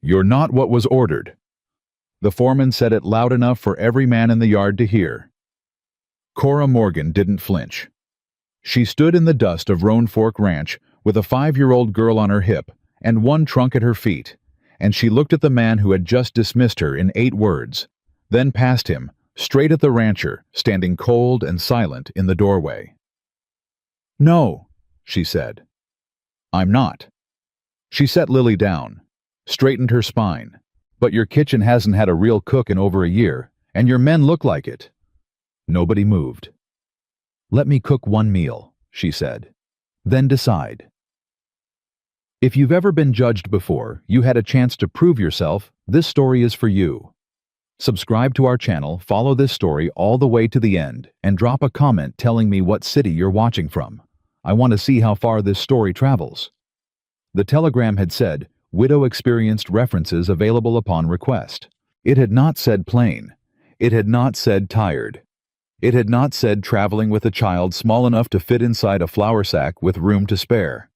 "You're not what was ordered." The foreman said it loud enough for every man in the yard to hear. Cora Morgan didn't flinch. She stood in the dust of Roan Fork Ranch with a 5-year-old girl on her hip and one trunk at her feet, and she looked at the man who had just dismissed her in 8 words, then past him, straight at the rancher, standing cold and silent in the doorway. "No," she said. "I'm not." She set Lily down, straightened her spine. "But your kitchen hasn't had a real cook in over a year, and your men look like it." Nobody moved. "Let me cook one meal," she said. "Then decide." If you've ever been judged before, you had a chance to prove yourself, this story is for you. Subscribe to our channel, follow this story all the way to the end, and drop a comment telling me what city you're watching from. I want to see how far this story travels. The telegram had said, "Widow experienced references available upon request." It had not said plain. It had not said tired. It had not said traveling with a child small enough to fit inside a flour sack with room to spare.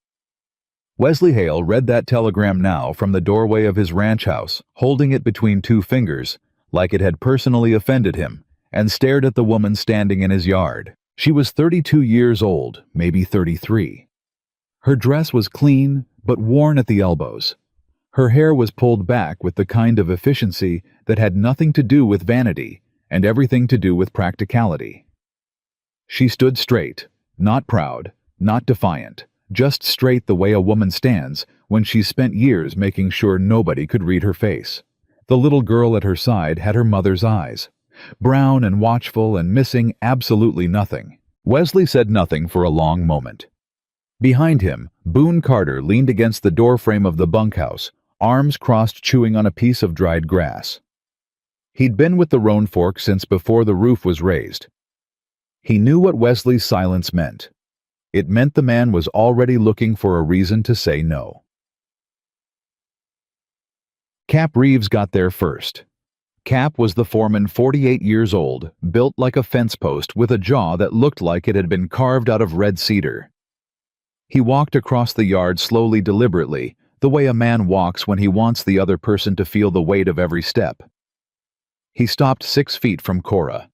Wesley Hale read that telegram now from the doorway of his ranch house, holding it between 2 fingers, like it had personally offended him, and stared at the woman standing in his yard. She was 32 years old, maybe 33. Her dress was clean, but worn at the elbows. Her hair was pulled back with the kind of efficiency that had nothing to do with vanity and everything to do with practicality. She stood straight, not proud, not defiant, just straight the way a woman stands when she's spent years making sure nobody could read her face. The little girl at her side had her mother's eyes, brown and watchful and missing absolutely nothing. Wesley said nothing for a long moment. Behind him, Boone Carter leaned against the doorframe of the bunkhouse, arms crossed, chewing on a piece of dried grass. He'd been with the Roan Fork since before the roof was raised. He knew what Wesley's silence meant. It meant the man was already looking for a reason to say no. Cap Reeves got there first. Cap was the foreman, 48 years old, built like a fence post with a jaw that looked like it had been carved out of red cedar. He walked across the yard slowly, deliberately, the way a man walks when he wants the other person to feel the weight of every step. He stopped 6 feet from Cora.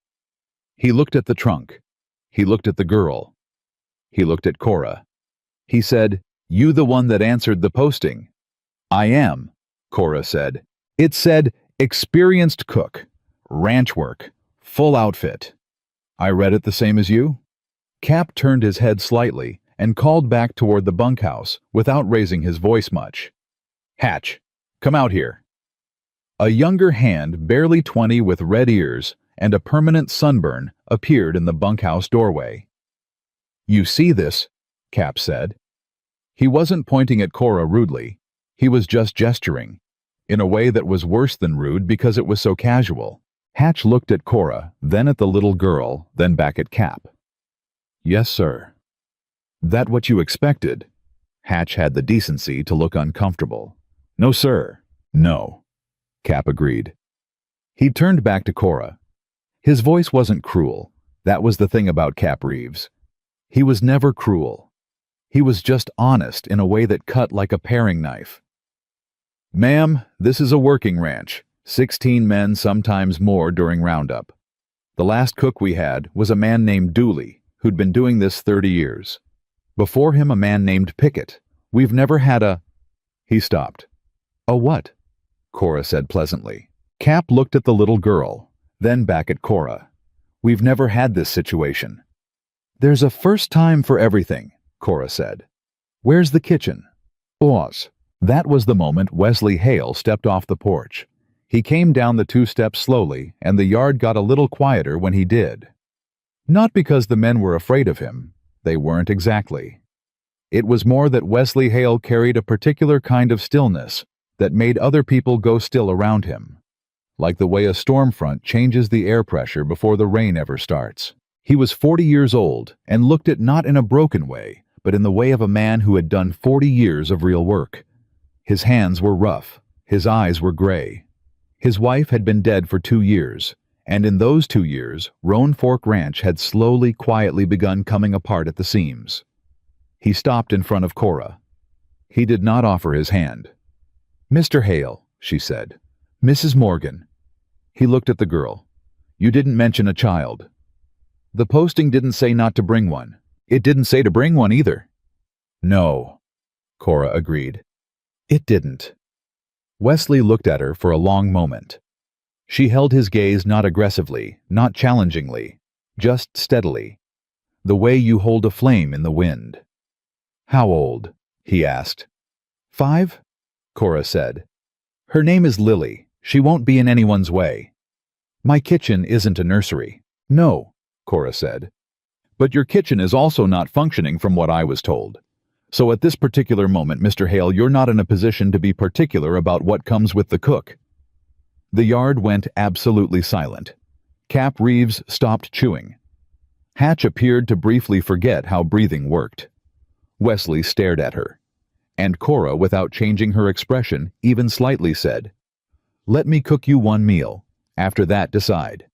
He looked at the trunk. He looked at the girl. He looked at Cora. He said, "You the one that answered the posting?" "I am," Cora said. It said, "Experienced cook, ranch work, full outfit." "I read it the same as you?" Cap turned his head slightly and called back toward the bunkhouse without raising his voice much. "Hatch, come out here." A younger hand, barely 20, with red ears and a permanent sunburn, appeared in the bunkhouse doorway. "You see this?" Cap said. He wasn't pointing at Cora rudely. He was just gesturing, in a way that was worse than rude because it was so casual. Hatch looked at Cora, then at the little girl, then back at Cap. "Yes, sir." "That what you expected?" Hatch had the decency to look uncomfortable. "No, sir." "No," Cap agreed. He turned back to Cora. His voice wasn't cruel. That was the thing about Cap Reeves. He was never cruel. He was just honest in a way that cut like a paring knife. "Ma'am, this is a working ranch. 16 men, sometimes more, during roundup. The last cook we had was a man named Dooley, who'd been doing this 30 years. Before him, a man named Pickett. We've never had a—" He stopped. "A what?" Cora said pleasantly. Cap looked at the little girl, then back at Cora. "We've never had this situation." "There's a first time for everything," Cora said. "Where's the kitchen?" "Oz." That was the moment Wesley Hale stepped off the porch. He came down the 2 steps slowly, and the yard got a little quieter when he did. Not because the men were afraid of him. They weren't exactly. It was more that Wesley Hale carried a particular kind of stillness that made other people go still around him, like the way a storm front changes the air pressure before the rain ever starts. He was 40 years old and looked it not in a broken way, but in the way of a man who had done 40 years of real work. His hands were rough. His eyes were gray. His wife had been dead for 2 years, and in those 2 years, Roan Fork Ranch had slowly, quietly begun coming apart at the seams. He stopped in front of Cora. He did not offer his hand. "Mr. Hale, she said. Mrs. Morgan. He looked at the girl. You didn't mention a child. The posting didn't say not to bring one. It didn't say to bring one either. No, Cora agreed. It didn't. Wesley looked at her for a long moment. She held his gaze not aggressively, not challengingly, just steadily, the way you hold a flame in the wind. How old? He asked. 5? Cora said. Her name is Lily. She won't be in anyone's way. My kitchen isn't a nursery. No, Cora said. But your kitchen is also not functioning from what I was told. So at this particular moment, Mr. Hale, you're not in a position to be particular about what comes with the cook. The yard went absolutely silent. Cap Reeves stopped chewing. Hatch appeared to briefly forget how breathing worked. Wesley stared at her. And Cora, without changing her expression, even slightly said, Let me cook you one meal. After that, decide.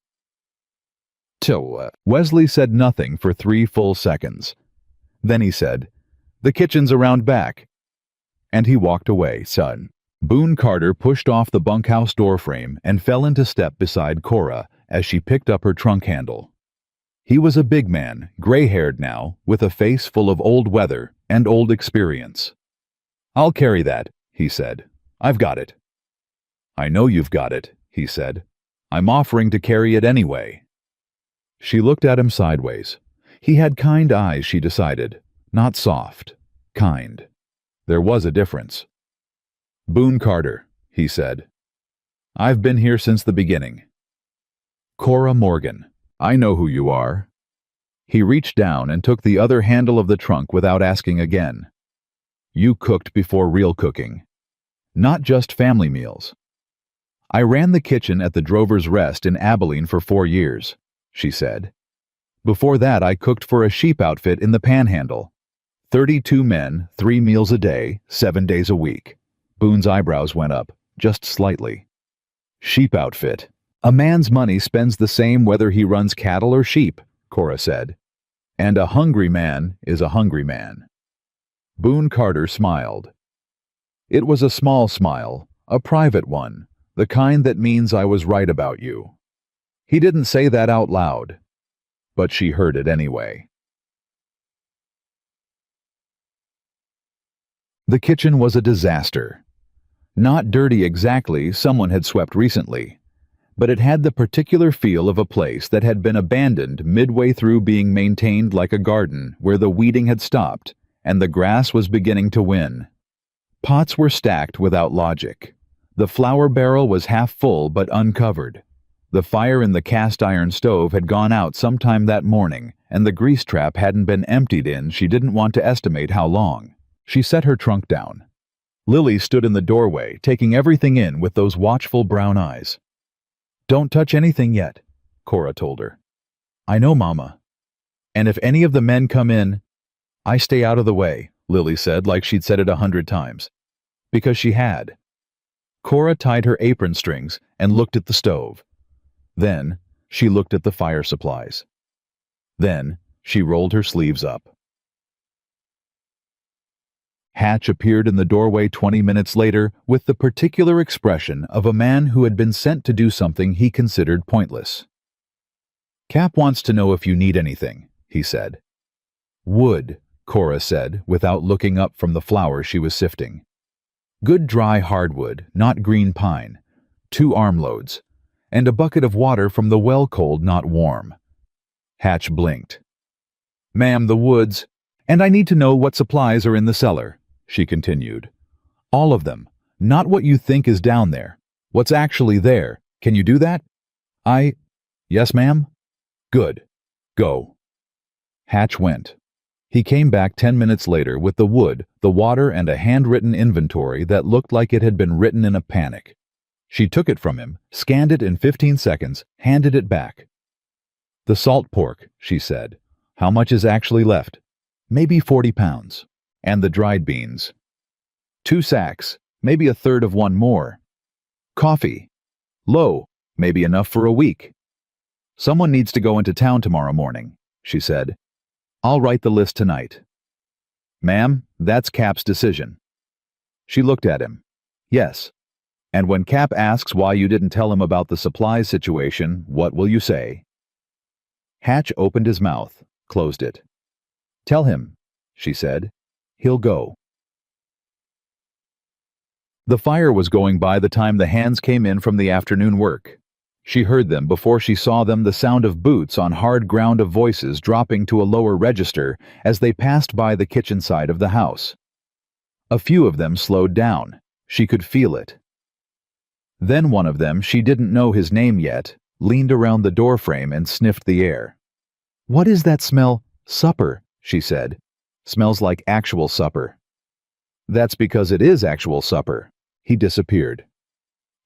Wesley said nothing for 3 full seconds. Then he said, The kitchen's around back. And he walked away, son. Boone Carter pushed off the bunkhouse doorframe and fell into step beside Cora as she picked up her trunk handle. He was a big man, gray-haired now, with a face full of old weather and old experience. I'll carry that, he said. I've got it. I know you've got it, he said. I'm offering to carry it anyway. She looked at him sideways. He had kind eyes, she decided. Not soft. Kind. There was a difference. Boone Carter, he said. I've been here since the beginning. Cora Morgan. I know who you are. He reached down and took the other handle of the trunk without asking again. You cooked before real cooking. Not just family meals. I ran the kitchen at the Drover's Rest in Abilene for 4 years, she said. Before that, I cooked for a sheep outfit in the Panhandle. 32 men, 3 meals a day, 7 days a week. Boone's eyebrows went up, just slightly. Sheep outfit. A man's money spends the same whether he runs cattle or sheep, Cora said. And a hungry man is a hungry man. Boone Carter smiled. It was a small smile, a private one, the kind that means I was right about you. He didn't say that out loud, but she heard it anyway. The kitchen was a disaster. Not dirty exactly, someone had swept recently, but it had the particular feel of a place that had been abandoned midway through being maintained like a garden where the weeding had stopped and the grass was beginning to win. Pots were stacked without logic. The flour barrel was half full but uncovered. The fire in the cast-iron stove had gone out sometime that morning, and the grease trap hadn't been emptied in. She didn't want to estimate how long. She set her trunk down. Lily stood in the doorway, taking everything in with those watchful brown eyes. Don't touch anything yet, Cora told her. I know, Mama. And if any of the men come in, I stay out of the way, Lily said like she'd said it 100 times. Because she had. Cora tied her apron strings and looked at the stove. Then she looked at the fire supplies. Then she rolled her sleeves up. Hatch appeared in the doorway 20 minutes later with the particular expression of a man who had been sent to do something he considered pointless. Cap wants to know if you need anything, he said. Wood, Cora said, without looking up from the flour she was sifting. Good dry hardwood, not green pine. 2 armloads. And a bucket of water from the well cold, not warm. Hatch blinked. Ma'am, the woods. And I need to know what supplies are in the cellar, she continued. All of them. Not what you think is down there. What's actually there. Can you do that? Yes, ma'am? Good. Go. Hatch went. He came back 10 minutes later with the wood, the water, and a handwritten inventory that looked like it had been written in a panic. She took it from him, scanned it in 15 seconds, handed it back. The salt pork, she said. How much is actually left? Maybe 40 pounds. And the dried beans. 2 sacks, maybe a third of one more. Coffee. Low, maybe enough for a week. Someone needs to go into town tomorrow morning, she said. I'll write the list tonight. Ma'am, that's Cap's decision. She looked at him. Yes. And when Cap asks why you didn't tell him about the supplies situation, what will you say? Hatch opened his mouth, closed it. Tell him, she said. He'll go. The fire was going by the time the hands came in from the afternoon work. She heard them before she saw them, the sound of boots on hard ground, of voices dropping to a lower register as they passed by the kitchen side of the house. A few of them slowed down. She could feel it. Then one of them, she didn't know his name yet, leaned around the doorframe and sniffed the air. What is that smell? Supper, she said. Smells like actual supper. That's because it is actual supper. He disappeared.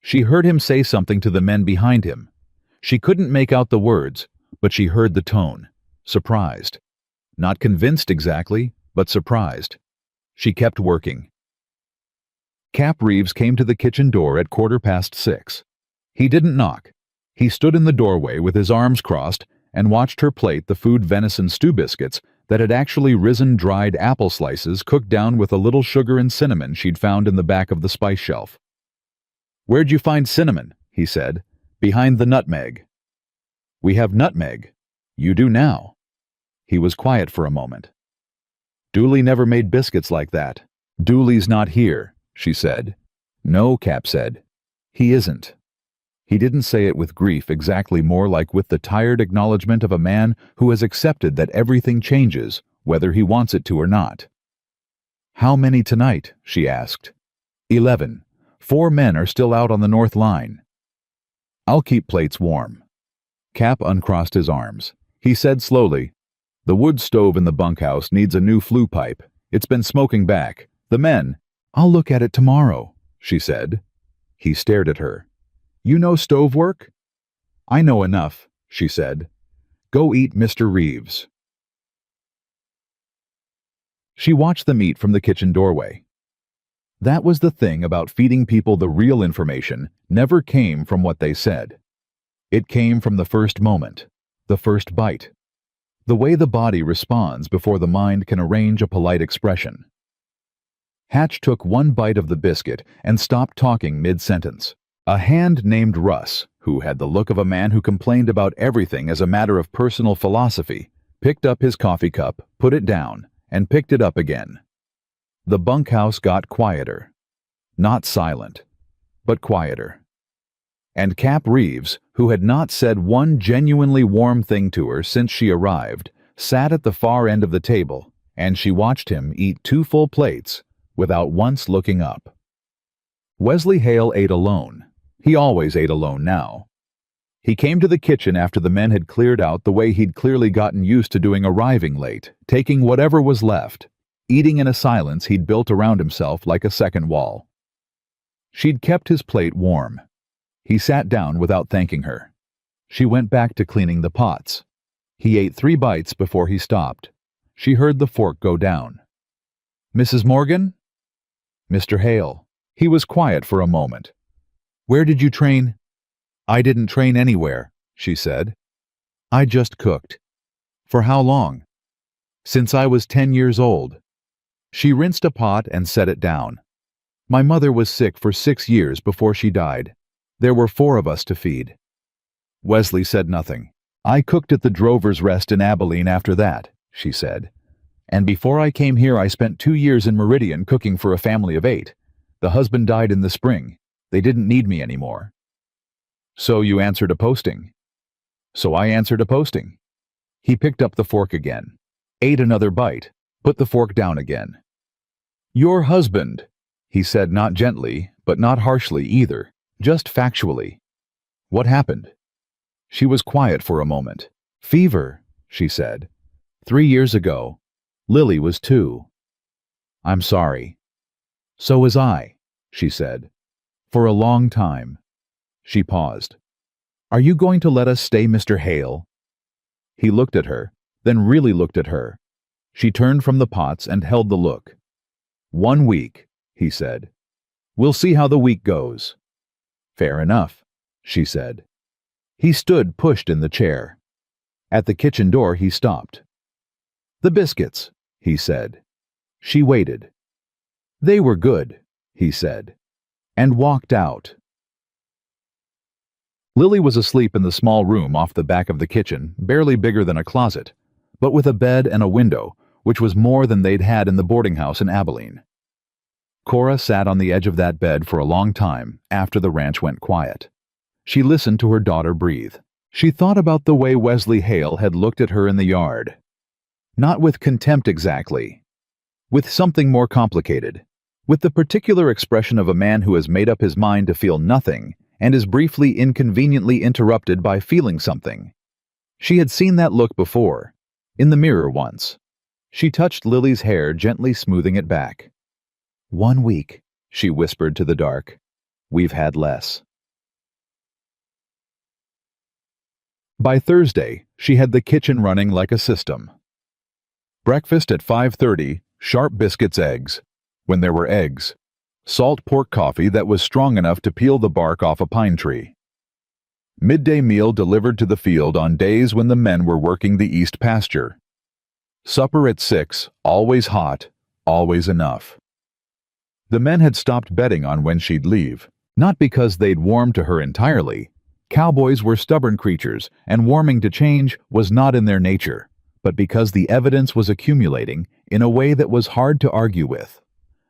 She heard him say something to the men behind him. She couldn't make out the words, but she heard the tone. Surprised. Not convinced exactly, but surprised. She kept working. Cap Reeves came to the kitchen door at 6:15. He didn't knock. He stood in the doorway with his arms crossed and watched her plate the food venison stew biscuits that had actually risen dried apple slices cooked down with a little sugar and cinnamon she'd found in the back of the spice shelf. Where'd you find cinnamon? He said. Behind the nutmeg. We have nutmeg. You do now. He was quiet for a moment. Dooley never made biscuits like that. Dooley's not here, she said. No, Cap said. He isn't. He didn't say it with grief, exactly, more like with the tired acknowledgement of a man who has accepted that everything changes, whether he wants it to or not. How many tonight? She asked. 11. 4 men are still out on the north line. I'll keep plates warm. Cap uncrossed his arms. He said slowly, the wood stove in the bunkhouse needs a new flue pipe. It's been smoking back. The men. I'll look at it tomorrow, she said. He stared at her. You know stove work? I know enough, she said. Go eat, Mr. Reeves. She watched them eat from the kitchen doorway. That was the thing about feeding people. The real information never came from what they said. It came from the first moment, the first bite, the way the body responds before the mind can arrange a polite expression. Hatch took one bite of the biscuit and stopped talking mid-sentence. A hand named Russ, who had the look of a man who complained about everything as a matter of personal philosophy, picked up his coffee cup, put it down, and picked it up again. The bunkhouse got quieter. Not silent, but quieter. And Cap Reeves, who had not said one genuinely warm thing to her since she arrived, sat at the far end of the table, and she watched him eat 2 full plates without once looking up. Wesley Hale ate alone. He always ate alone now. He came to the kitchen after the men had cleared out, the way he'd clearly gotten used to doing, arriving late, taking whatever was left, eating in a silence he'd built around himself like a second wall. She'd kept his plate warm. He sat down without thanking her. She went back to cleaning the pots. He ate 3 bites before he stopped. She heard the fork go down. Mrs. Morgan? Mr. Hale. He was quiet for a moment. Where did you train? I didn't train anywhere, she said. I just cooked. For how long? Since I was 10 years old. She rinsed a pot and set it down. My mother was sick for 6 years before she died. There were 4 of us to feed. Wesley said nothing. I cooked at the Drover's Rest in Abilene after that, she said. And before I came here I spent 2 years in Meridian cooking for a family of 8. The husband died in the spring. They didn't need me anymore. So you answered a posting. So I answered a posting. He picked up the fork again, ate another bite, put the fork down again. Your husband, he said, not gently, but not harshly either, just factually. What happened? She was quiet for a moment. Fever, she said. 3 years ago. Lily was 2. I'm sorry. So was I, she said. For a long time. She paused. Are you going to let us stay, Mr. Hale? He looked at her, then really looked at her. She turned from the pots and held the look. 1 week, he said. We'll see how the week goes. Fair enough, she said. He stood pushed in the chair. At the kitchen door he stopped. The biscuits, he said. She waited. They were good, he said. and walked out. Lily was asleep in the small room off the back of the kitchen, barely bigger than a closet, but with a bed and a window, which was more than they'd had in the boarding house in Abilene. Cora sat on the edge of that bed for a long time after the ranch went quiet. She listened to her daughter breathe. She thought about the way Wesley Hale had looked at her in the yard. Not with contempt exactly. With something more complicated. With the particular expression of a man who has made up his mind to feel nothing and is briefly inconveniently interrupted by feeling something. She had seen that look before, in the mirror once. She touched Lily's hair, gently smoothing it back. 1 week, she whispered to the dark. We've had less. By Thursday, she had the kitchen running like a system. Breakfast at 5:30, sharp biscuits, eggs, when there were eggs. Salt pork coffee that was strong enough to peel the bark off a pine tree. Midday meal delivered to the field on days when the men were working the east pasture. Supper at 6, always hot, always enough. The men had stopped betting on when she'd leave, not because they'd warmed to her entirely. Cowboys were stubborn creatures, and warming to change was not in their nature, but because the evidence was accumulating in a way that was hard to argue with.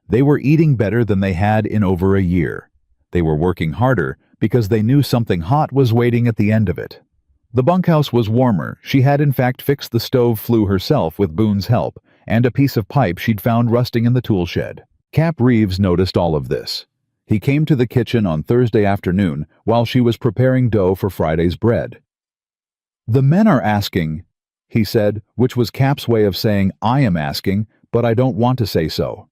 They were eating better than they had in over a year. They were working harder because they knew something hot was waiting at the end of it. The bunkhouse was warmer. She had in fact fixed the stove flue herself with Boone's help, and a piece of pipe she'd found rusting in the tool shed. Cap Reeves noticed all of this. He came to the kitchen on Thursday afternoon while she was preparing dough for Friday's bread. "The men are asking," he said, which was Cap's way of saying, "I am asking, but I don't want to say so."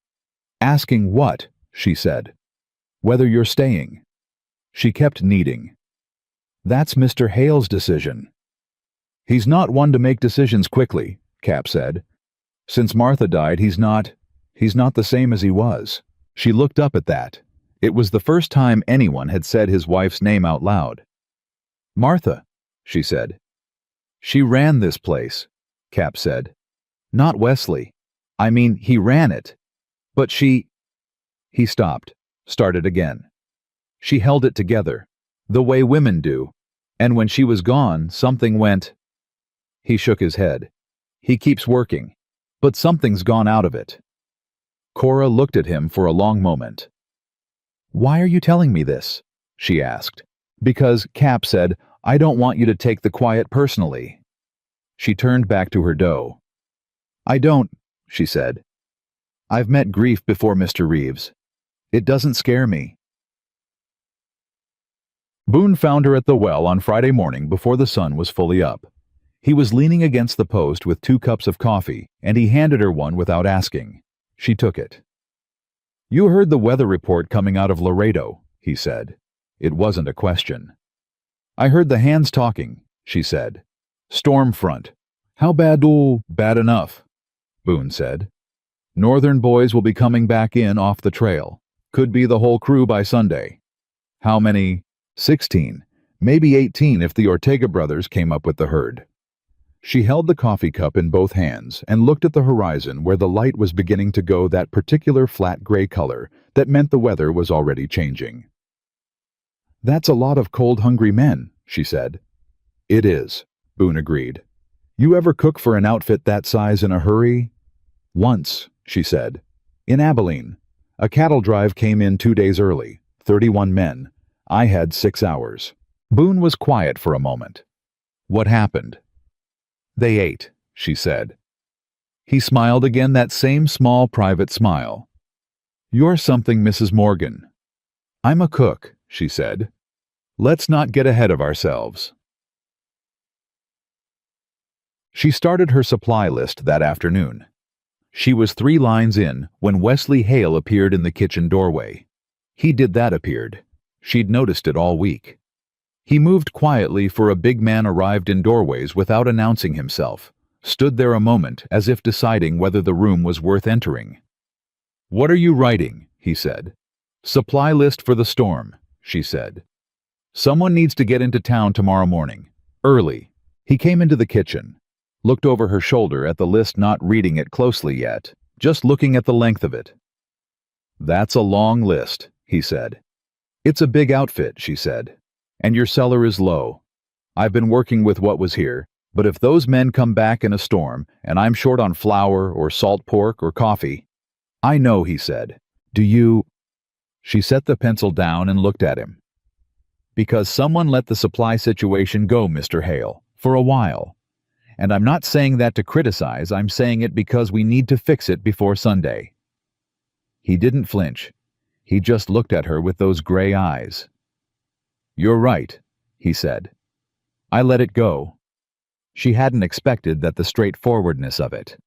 "Asking what?" she said. "Whether you're staying." She kept kneading. "That's Mr. Hale's decision." "He's not one to make decisions quickly," Cap said. "Since Martha died, he's not the same as he was." She looked up at that. It was the first time anyone had said his wife's name out loud. "Martha," she said. "She ran this place," Cap said. "Not Wesley. I mean, he ran it. But she—" He stopped, started again. "She held it together, the way women do, and when she was gone, something went—" He shook his head. "He keeps working, but something's gone out of it." Cora looked at him for a long moment. "Why are you telling me this?" she asked. "Because," Cap said, "I don't want you to take the quiet personally." She turned back to her dough. "I don't," she said. "I've met grief before, Mr. Reeves. It doesn't scare me." Boone found her at the well on Friday morning before the sun was fully up. He was leaning against the post with 2 cups of coffee, and he handed her one without asking. She took it. "You heard the weather report coming out of Laredo," he said. It wasn't a question. "I heard the hands talking," she said. "Storm front. How bad?" "Oh, bad enough," Boone said. "Northern boys will be coming back in off the trail. Could be the whole crew by Sunday." "How many?" 16, maybe 18 if the Ortega brothers came up with the herd. She held the coffee cup in both hands and looked at the horizon where the light was beginning to go that particular flat gray color that meant the weather was already changing. "That's a lot of cold, hungry men," she said. "It is," Boone agreed. "You ever cook for an outfit that size in a hurry?" "Once," she said. "In Abilene. A cattle drive came in 2 days early, 31 men. I had 6 hours. Boone was quiet for a moment. "What happened?" "They ate," she said. He smiled again, that same small private smile. "You're something, Mrs. Morgan." "I'm a cook," she said. "Let's not get ahead of ourselves." She started her supply list that afternoon. She was 3 lines in when Wesley Hale appeared in the kitchen doorway. Appeared. She'd noticed it all week. He moved quietly, for a big man arrived in doorways without announcing himself, stood there a moment as if deciding whether the room was worth entering. "What are you writing?" he said. "Supply list for the storm," she said. "Someone needs to get into town tomorrow morning. Early." He came into the kitchen, looked over her shoulder at the list, not reading it closely yet, just looking at the length of it. "That's a long list," he said. It's a big outfit, she said. And your cellar is low. I've been working with what was here, but if those men come back in a storm and I'm short on flour or salt pork or coffee. I know, he said. Do you? She set the pencil down and looked at him. Because someone let the supply situation go, Mr. Hale, for a while. And I'm not saying that to criticize, I'm saying it because we need to fix it before Sunday. He didn't flinch. He just looked at her with those gray eyes. You're right, he said. I let it go. She hadn't expected that the straightforwardness of it.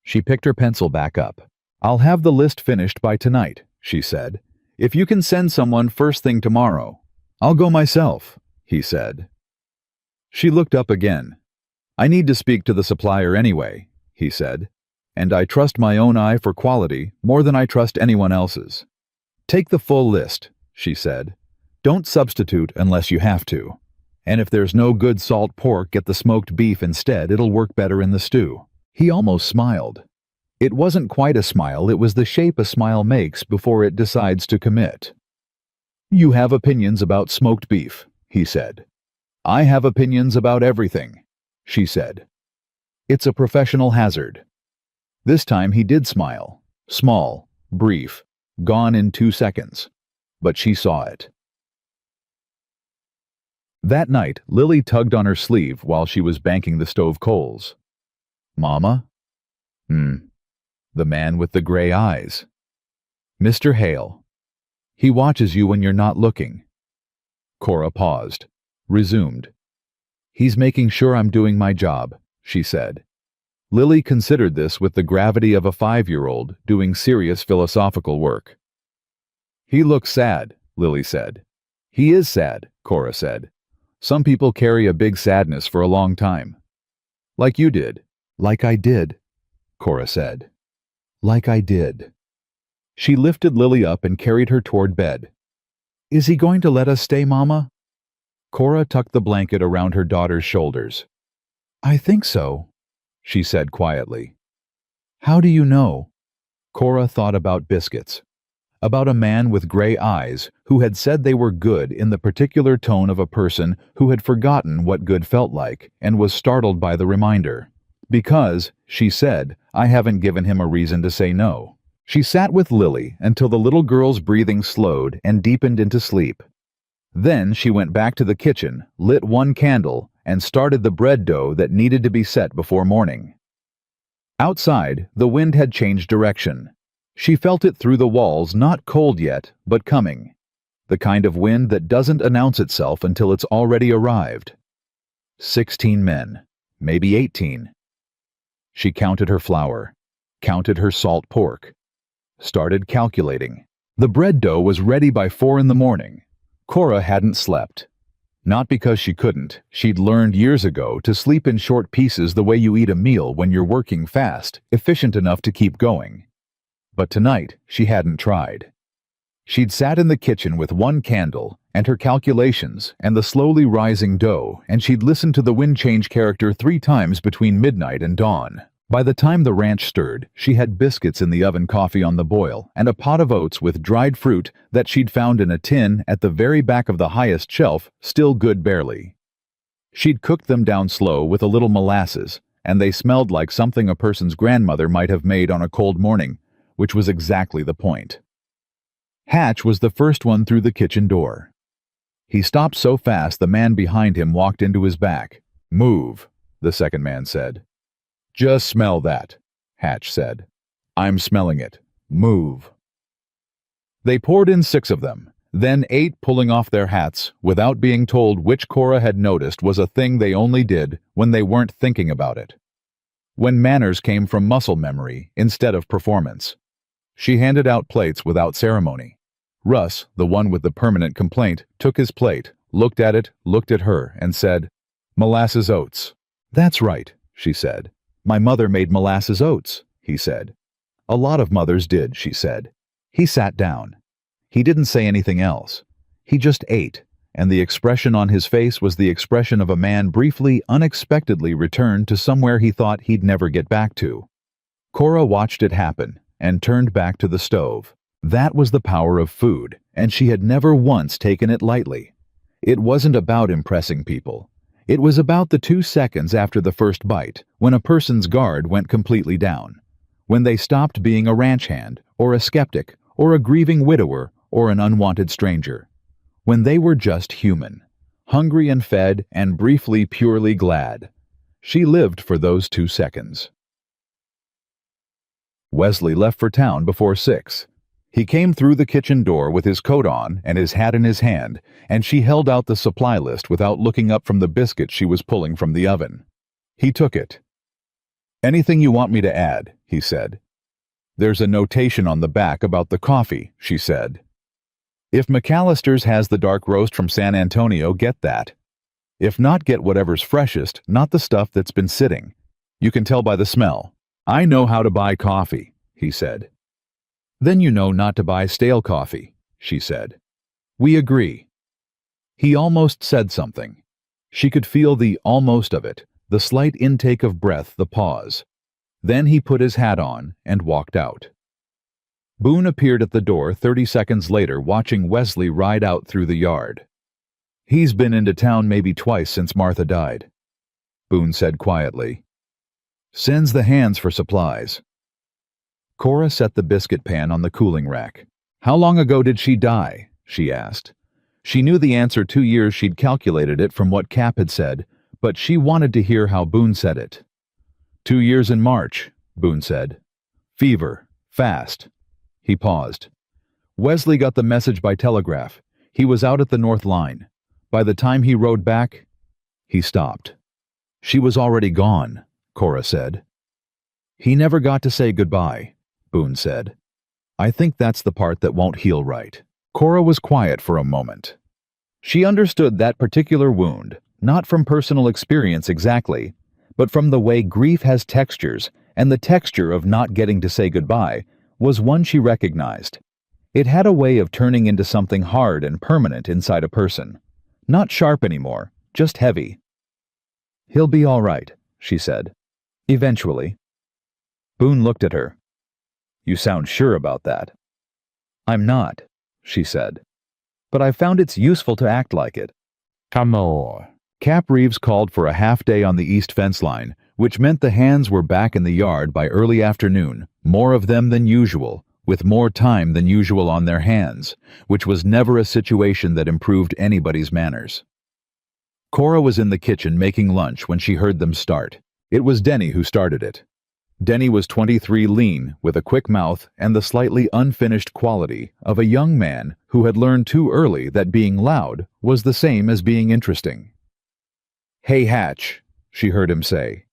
She picked her pencil back up. I'll have the list finished by tonight, she said. If you can send someone first thing tomorrow. I'll go myself, he said. She looked up again. I need to speak to the supplier anyway, he said, and I trust my own eye for quality more than I trust anyone else's. Take the full list, she said. Don't substitute unless you have to. And if there's no good salt pork, get the smoked beef instead. It'll work better in the stew. He almost smiled. It wasn't quite a smile, it was the shape a smile makes before it decides to commit. You have opinions about smoked beef, he said. I have opinions about everything, she said. It's a professional hazard. This time he did smile. Small, brief, gone in 2 seconds. But she saw it. That night, Lily tugged on her sleeve while she was banking the stove coals. Mama? The man with the gray eyes. Mr. Hale. He watches you when you're not looking. Cora paused, resumed. He's making sure I'm doing my job, she said. Lily considered this with the gravity of a 5-year-old doing serious philosophical work. He looks sad, Lily said. He is sad, Cora said. Some people carry a big sadness for a long time. Like you did. Like I did, Cora said. Like I did. She lifted Lily up and carried her toward bed. Is he going to let us stay, Mama? Cora tucked the blanket around her daughter's shoulders. I think so, she said quietly. How do you know? Cora thought about biscuits. About a man with gray eyes who had said they were good in the particular tone of a person who had forgotten what good felt like and was startled by the reminder. Because, she said, I haven't given him a reason to say no. She sat with Lily until the little girl's breathing slowed and deepened into sleep. Then she went back to the kitchen, lit one candle, and started the bread dough that needed to be set before morning. Outside, the wind had changed direction. She felt it through the walls, not cold yet, but coming. The kind of wind that doesn't announce itself until it's already arrived. 16 men, maybe 18. She counted her flour, counted her salt pork, started calculating. The bread dough was ready by 4 in the morning. Cora hadn't slept. Not because she couldn't. She'd learned years ago to sleep in short pieces the way you eat a meal when you're working fast, efficient enough to keep going. But tonight, she hadn't tried. She'd sat in the kitchen with one candle and her calculations and the slowly rising dough, and she'd listened to the wind change character 3 times between midnight and dawn. By the time the ranch stirred, she had biscuits in the oven, coffee on the boil, and a pot of oats with dried fruit that she'd found in a tin at the very back of the highest shelf, still good barely. She'd cooked them down slow with a little molasses, and they smelled like something a person's grandmother might have made on a cold morning, which was exactly the point. Hatch was the first one through the kitchen door. He stopped so fast the man behind him walked into his back. Move, the second man said. Just smell that, Hatch said. I'm smelling it. Move. They poured in 6 of them, then 8, pulling off their hats without being told, which Cora had noticed was a thing they only did when they weren't thinking about it. When manners came from muscle memory instead of performance. She handed out plates without ceremony. Russ, the one with the permanent complaint, took his plate, looked at it, looked at her, and said, Molasses oats. That's right, she said. My mother made molasses oats, he said. A lot of mothers did, she said. He sat down. He didn't say anything else. He just ate, and the expression on his face was the expression of a man briefly, unexpectedly returned to somewhere he thought he'd never get back to. Cora watched it happen and turned back to the stove. That was the power of food, and she had never once taken it lightly. It wasn't about impressing people. It was about the 2 seconds after the first bite, when a person's guard went completely down. When they stopped being a ranch hand, or a skeptic, or a grieving widower, or an unwanted stranger. When they were just human, hungry and fed and briefly purely glad. She lived for those 2 seconds. Wesley left for town before 6. He came through the kitchen door with his coat on and his hat in his hand, and she held out the supply list without looking up from the biscuit she was pulling from the oven. He took it. "Anything you want me to add?" he said. "There's a notation on the back about the coffee," she said. "If McAllister's has the dark roast from San Antonio, get that. If not, get whatever's freshest, not the stuff that's been sitting. You can tell by the smell." "I know how to buy coffee," he said. "Then you know not to buy stale coffee," she said. "We agree." He almost said something. She could feel the almost of it, the slight intake of breath, the pause. Then he put his hat on and walked out. Boone appeared at the door 30 seconds later, watching Wesley ride out through the yard. "He's been into town maybe twice since Martha died," Boone said quietly. "Sends the hands for supplies." Cora set the biscuit pan on the cooling rack. "How long ago did she die?" she asked. She knew the answer 2 years. She'd calculated it from what Cap had said, but she wanted to hear how Boone said it. 2 years in March, Boone said. "Fever. Fast." He paused. "Wesley got the message by telegraph. He was out at the North Line. By the time he rode back..." He stopped. "She was already gone," Cora said. "He never got to say goodbye," Boone said. "I think that's the part that won't heal right." Cora was quiet for a moment. She understood that particular wound, not from personal experience exactly, but from the way grief has textures, and the texture of not getting to say goodbye was one she recognized. It had a way of turning into something hard and permanent inside a person. Not sharp anymore, just heavy. "He'll be all right," she said. "Eventually." Boone looked at her. "You sound sure about that." "I'm not," she said. "But I found it's useful to act like it." Come on. Cap Reeves called for a half day on the east fence line, which meant the hands were back in the yard by early afternoon, more of them than usual, with more time than usual on their hands, which was never a situation that improved anybody's manners. Cora was in the kitchen making lunch when she heard them start. It was Denny who started it. Denny was 23, lean, with a quick mouth and the slightly unfinished quality of a young man who had learned too early that being loud was the same as being interesting. "Hey, Hatch," she heard him say.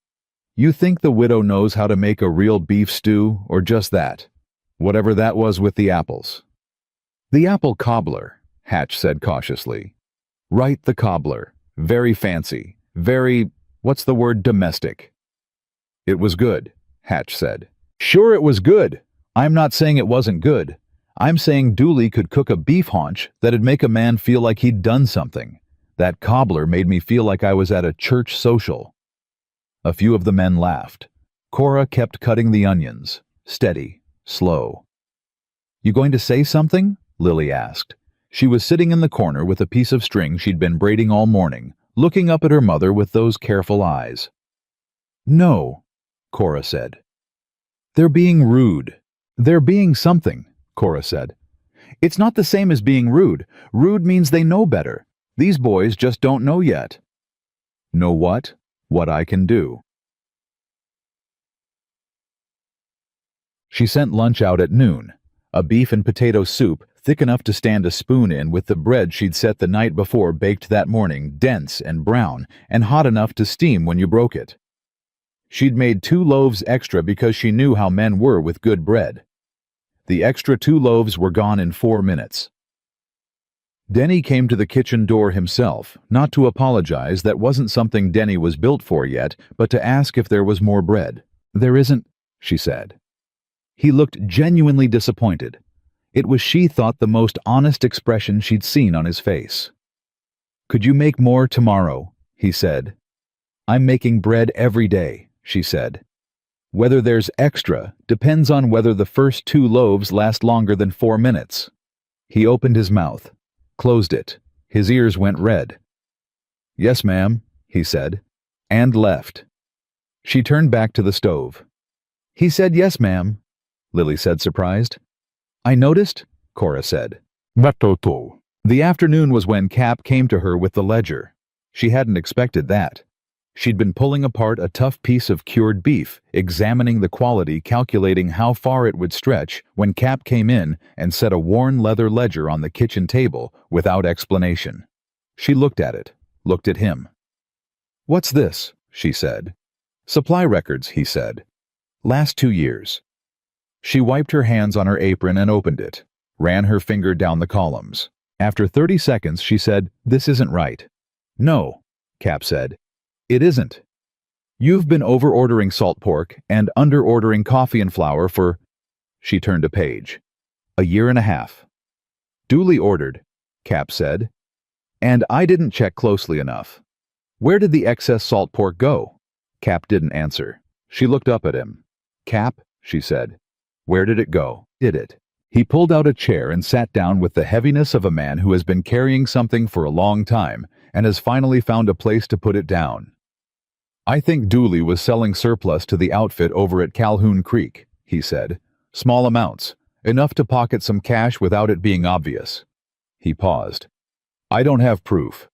"You think the widow knows how to make a real beef stew, or just that? Whatever that was with the apples." "The apple cobbler," Hatch said cautiously. "Right, the cobbler. Very fancy. Very, what's the word, domestic." "It was good," Hatch said. "Sure it was good. I'm not saying it wasn't good. I'm saying Dooley could cook a beef haunch that'd make a man feel like he'd done something. That cobbler made me feel like I was at a church social." A few of the men laughed. Cora kept cutting the onions, steady, slow. "You going to say something?" Lily asked. She was sitting in the corner with a piece of string she'd been braiding all morning, looking up at her mother with those careful eyes. "No," Cora said. "They're being rude." "They're being something," Cora said. "It's not the same as being rude. Rude means they know better. These boys just don't know yet." "Know what?" "What I can do." She sent lunch out at noon. A beef and potato soup, thick enough to stand a spoon in, with the bread she'd set the night before baked that morning, dense and brown, and hot enough to steam when you broke it. She'd made 2 loaves extra because she knew how men were with good bread. The extra 2 loaves were gone in 4 minutes. Denny came to the kitchen door himself, not to apologize, that wasn't something Denny was built for yet, but to ask if there was more bread. "There isn't," she said. He looked genuinely disappointed. It was, she thought, the most honest expression she'd seen on his face. "Could you make more tomorrow?" he said. "I'm making bread every day," she said. Whether there's extra depends on whether the first 2 loaves last longer than 4 minutes. He opened his mouth, closed it. His ears went red. "Yes, ma'am," he said, and left. She turned back to the stove. "He said yes, ma'am," Lily said, surprised. "I noticed," Cora said. "Batoto." The afternoon was when Cap came to her with the ledger. She hadn't expected that. She'd been pulling apart a tough piece of cured beef, examining the quality, calculating how far it would stretch, when Cap came in and set a worn leather ledger on the kitchen table without explanation. She looked at it, looked at him. "What's this?" she said. "Supply records," he said. "Last 2 years." She wiped her hands on her apron and opened it, ran her finger down the columns. After 30 seconds, she said, "This isn't right." "No," Cap said. "It isn't. You've been over-ordering salt pork and under-ordering coffee and flour for—" She turned a page. "1.5 years. "Duly ordered," Cap said. "And I didn't check closely enough. Where did the excess salt pork go?" Cap didn't answer. She looked up at him. "Cap," she said, "where did it go?" "Did it?" He pulled out a chair and sat down with the heaviness of a man who has been carrying something for a long time and has finally found a place to put it down. "I think Dooley was selling surplus to the outfit over at Calhoun Creek," he said. "Small amounts, enough to pocket some cash without it being obvious." He paused. "I don't have proof."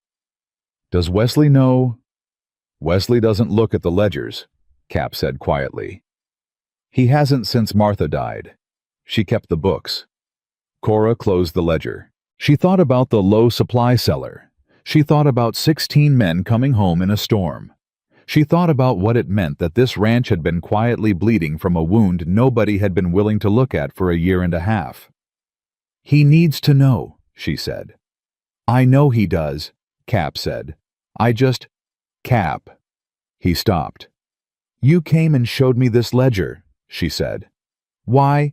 "Does Wesley know?" "Wesley doesn't look at the ledgers," Cap said quietly. "He hasn't since Martha died. She kept the books." Cora closed the ledger. She thought about the low supply cellar. She thought about 16 men coming home in a storm. She thought about what it meant that this ranch had been quietly bleeding from a wound nobody had been willing to look at for 1.5 years. "He needs to know," she said. "I know he does," Cap said. Cap." He stopped. "You came and showed me this ledger," she said. "Why?"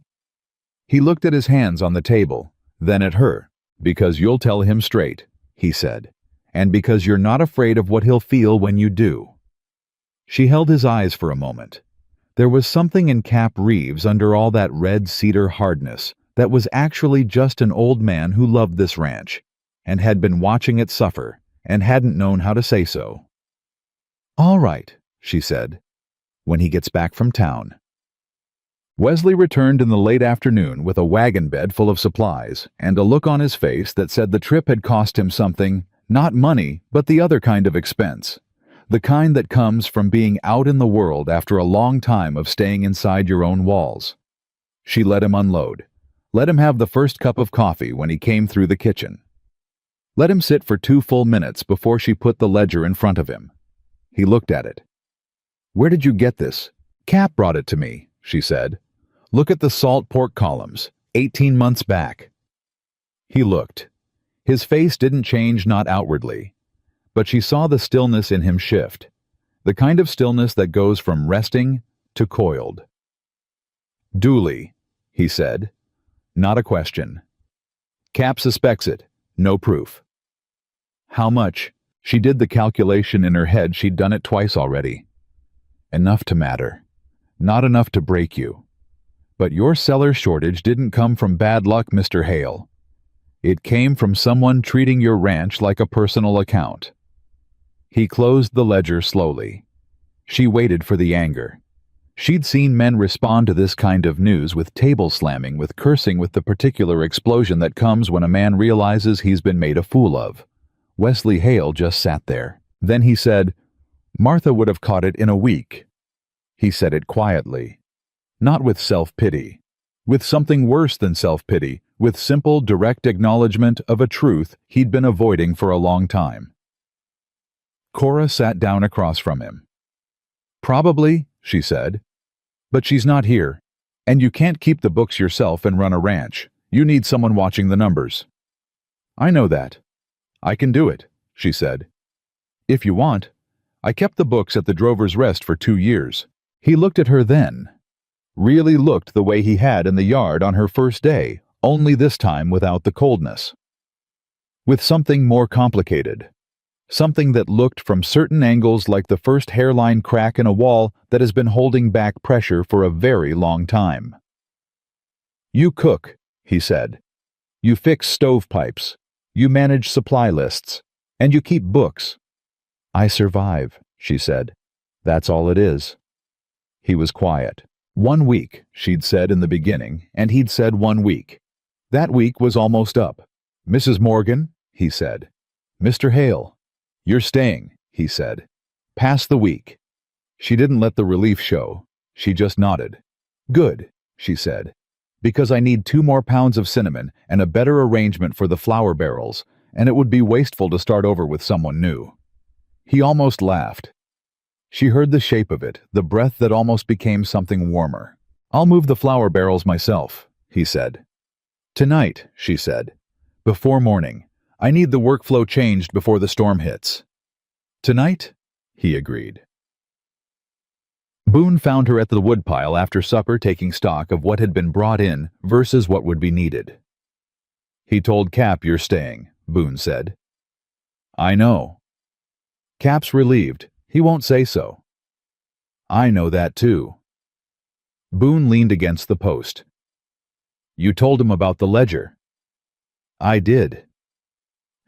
He looked at his hands on the table, then at her. "Because you'll tell him straight," he said. "And because you're not afraid of what he'll feel when you do." She held his eyes for a moment. There was something in Cap Reeves under all that red cedar hardness that was actually just an old man who loved this ranch, and had been watching it suffer, and hadn't known how to say so. "All right," she said, "when he gets back from town." Wesley returned in the late afternoon with a wagon bed full of supplies, and a look on his face that said the trip had cost him something, not money, but the other kind of expense. The kind that comes from being out in the world after a long time of staying inside your own walls. She let him unload. Let him have the first cup of coffee when he came through the kitchen. Let him sit for 2 full minutes before she put the ledger in front of him. He looked at it. "Where did you get this?" "Cap brought it to me," she said. "Look at the salt pork columns, 18 months back." He looked. His face didn't change, not outwardly. But she saw the stillness in him shift, the kind of stillness that goes from resting to coiled. "Dooley," he said. Not a question. "Cap suspects it. No proof." "How much?" She did the calculation in her head. She'd done it twice already. "Enough to matter. Not enough to break you. But your cellar shortage didn't come from bad luck, Mr. Hale. It came from someone treating your ranch like a personal account." He closed the ledger slowly. She waited for the anger. She'd seen men respond to this kind of news with table slamming, with cursing, with the particular explosion that comes when a man realizes he's been made a fool of. Wesley Hale just sat there. Then he said, "Martha would have caught it in a week." He said it quietly. Not with self-pity. With something worse than self-pity, with simple, direct acknowledgement of a truth he'd been avoiding for a long time. Cora sat down across from him. "Probably," she said. "But she's not here. And you can't keep the books yourself and run a ranch. You need someone watching the numbers." "I know that. I can do it," she said. "If you want. I kept the books at the Drover's Rest for 2 years. He looked at her then. Really looked the way he had in the yard on her first day, only this time without the coldness. With something more complicated. Something that looked from certain angles like the first hairline crack in a wall that has been holding back pressure for a very long time. "You cook," he said. "You fix stovepipes. You manage supply lists. And you keep books." "I survive," she said. "That's all it is." He was quiet. 1 week, she'd said in the beginning, and he'd said 1 week. That week was almost up. "Mrs. Morgan," he said. "Mr. Hale." "You're staying," he said. "Pass the week." She didn't let the relief show. She just nodded. "Good," she said. "Because I need 2 more pounds of cinnamon and a better arrangement for the flour barrels, and it would be wasteful to start over with someone new." He almost laughed. She heard the shape of it, the breath that almost became something warmer. "I'll move the flour barrels myself," he said. "Tonight," she said. "Before morning. I need the workflow changed before the storm hits." "Tonight?" he agreed. Boone found her at the woodpile after supper taking stock of what had been brought in versus what would be needed. "He told Cap you're staying," Boone said. "I know." "Cap's relieved. He won't say so." "I know that too." Boone leaned against the post. "You told him about the ledger." "I did."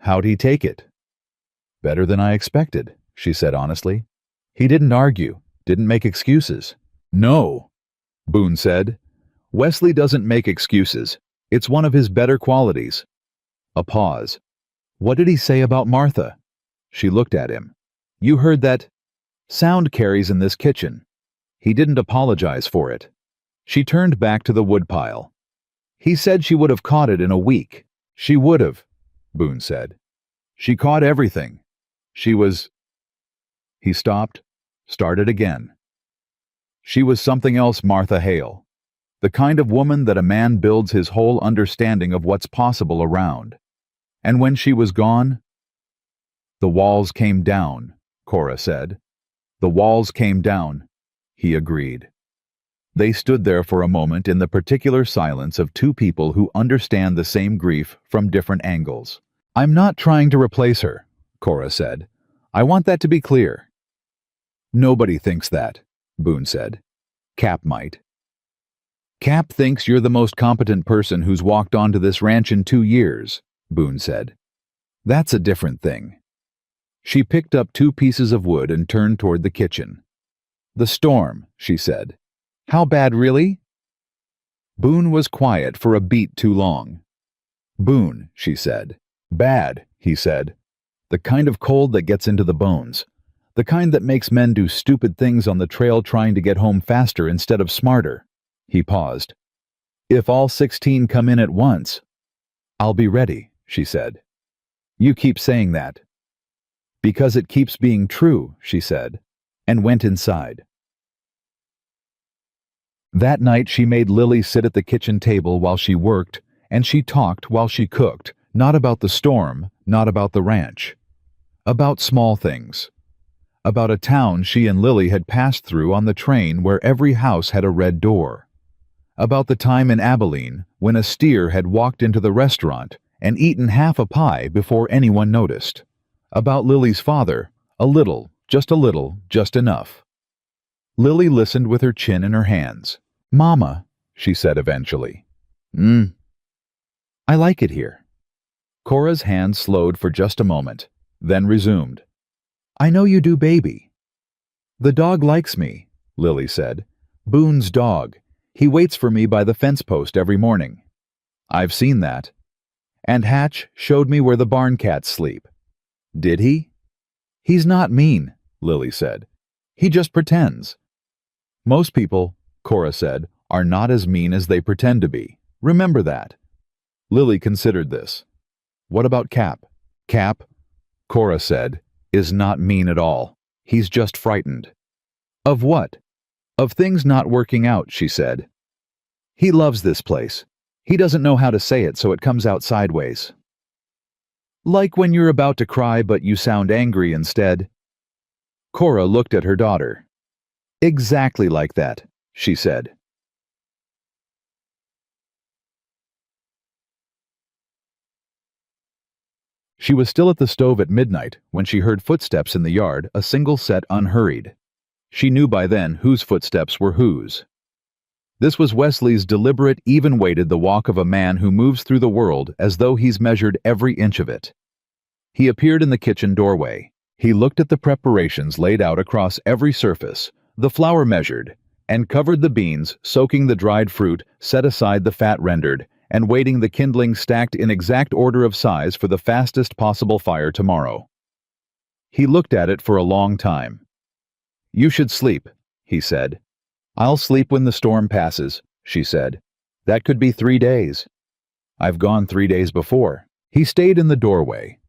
"How'd he take it?" "Better than I expected," she said honestly. "He didn't argue, didn't make excuses." "No," Boone said. "Wesley doesn't make excuses. It's one of his better qualities." A pause. "What did he say about Martha?" She looked at him. "You heard that? Sound carries in this kitchen. He didn't apologize for it." She turned back to the woodpile. "He said she would have caught it in a week." "She would have," Boone said. "She caught everything. She was—" He stopped, started again. "She was something else, Martha Hale. The kind of woman that a man builds his whole understanding of what's possible around. And when she was gone—" "The walls came down," Cora said. "The walls came down," he agreed. They stood there for a moment in the particular silence of 2 people who understand the same grief from different angles. "I'm not trying to replace her," Cora said. "I want that to be clear." "Nobody thinks that," Boone said. "Cap might." "Cap thinks you're the most competent person who's walked onto this ranch in 2 years," Boone said. "That's a different thing." She picked up 2 pieces of wood and turned toward the kitchen. "The storm," she said. "How bad, really?" Boone was quiet for a beat too long. "Boone," she said. "Bad," he said. "The kind of cold that gets into the bones. The kind that makes men do stupid things on the trail trying to get home faster instead of smarter." He paused. "If all 16 come in at once—" "I'll be ready," she said. "You keep saying that." "Because it keeps being true," she said, and went inside. That night she made Lily sit at the kitchen table while she worked, and she talked while she cooked, not about the storm, not about the ranch. About small things. About a town she and Lily had passed through on the train where every house had a red door. About the time in Abilene when a steer had walked into the restaurant and eaten half a pie before anyone noticed. About Lily's father, a little, just enough. Lily listened with her chin in her hands. "Mama," she said eventually. "I like it here." Cora's hand slowed for just a moment, then resumed. "I know you do, baby." "The dog likes me," Lily said. "Boone's dog. He waits for me by the fence post every morning." "I've seen that." "And Hatch showed me where the barn cats sleep." "Did he?" "He's not mean," Lily said. "He just pretends." "Most people," Cora said, "are not as mean as they pretend to be. Remember that." Lily considered this. "What about Cap?" "Cap," Cora said, "is not mean at all. He's just frightened." "Of what?" "Of things not working out," she said. "He loves this place. He doesn't know how to say it, so it comes out sideways. Like when you're about to cry but you sound angry instead." Cora looked at her daughter. "Exactly like that," she said. She was still at the stove at midnight when she heard footsteps in the yard, a single set unhurried. She knew by then whose footsteps were whose. This was Wesley's deliberate, even-weighted the walk of a man who moves through the world as though he's measured every inch of it. He appeared in the kitchen doorway. He looked at the preparations laid out across every surface, the flour measured, and covered the beans, soaking the dried fruit, set aside the fat rendered, and waiting the kindling stacked in exact order of size for the fastest possible fire tomorrow. He looked at it for a long time. "You should sleep," he said. "I'll sleep when the storm passes," she said. "That could be 3 days. I've gone 3 days before." He stayed in the doorway.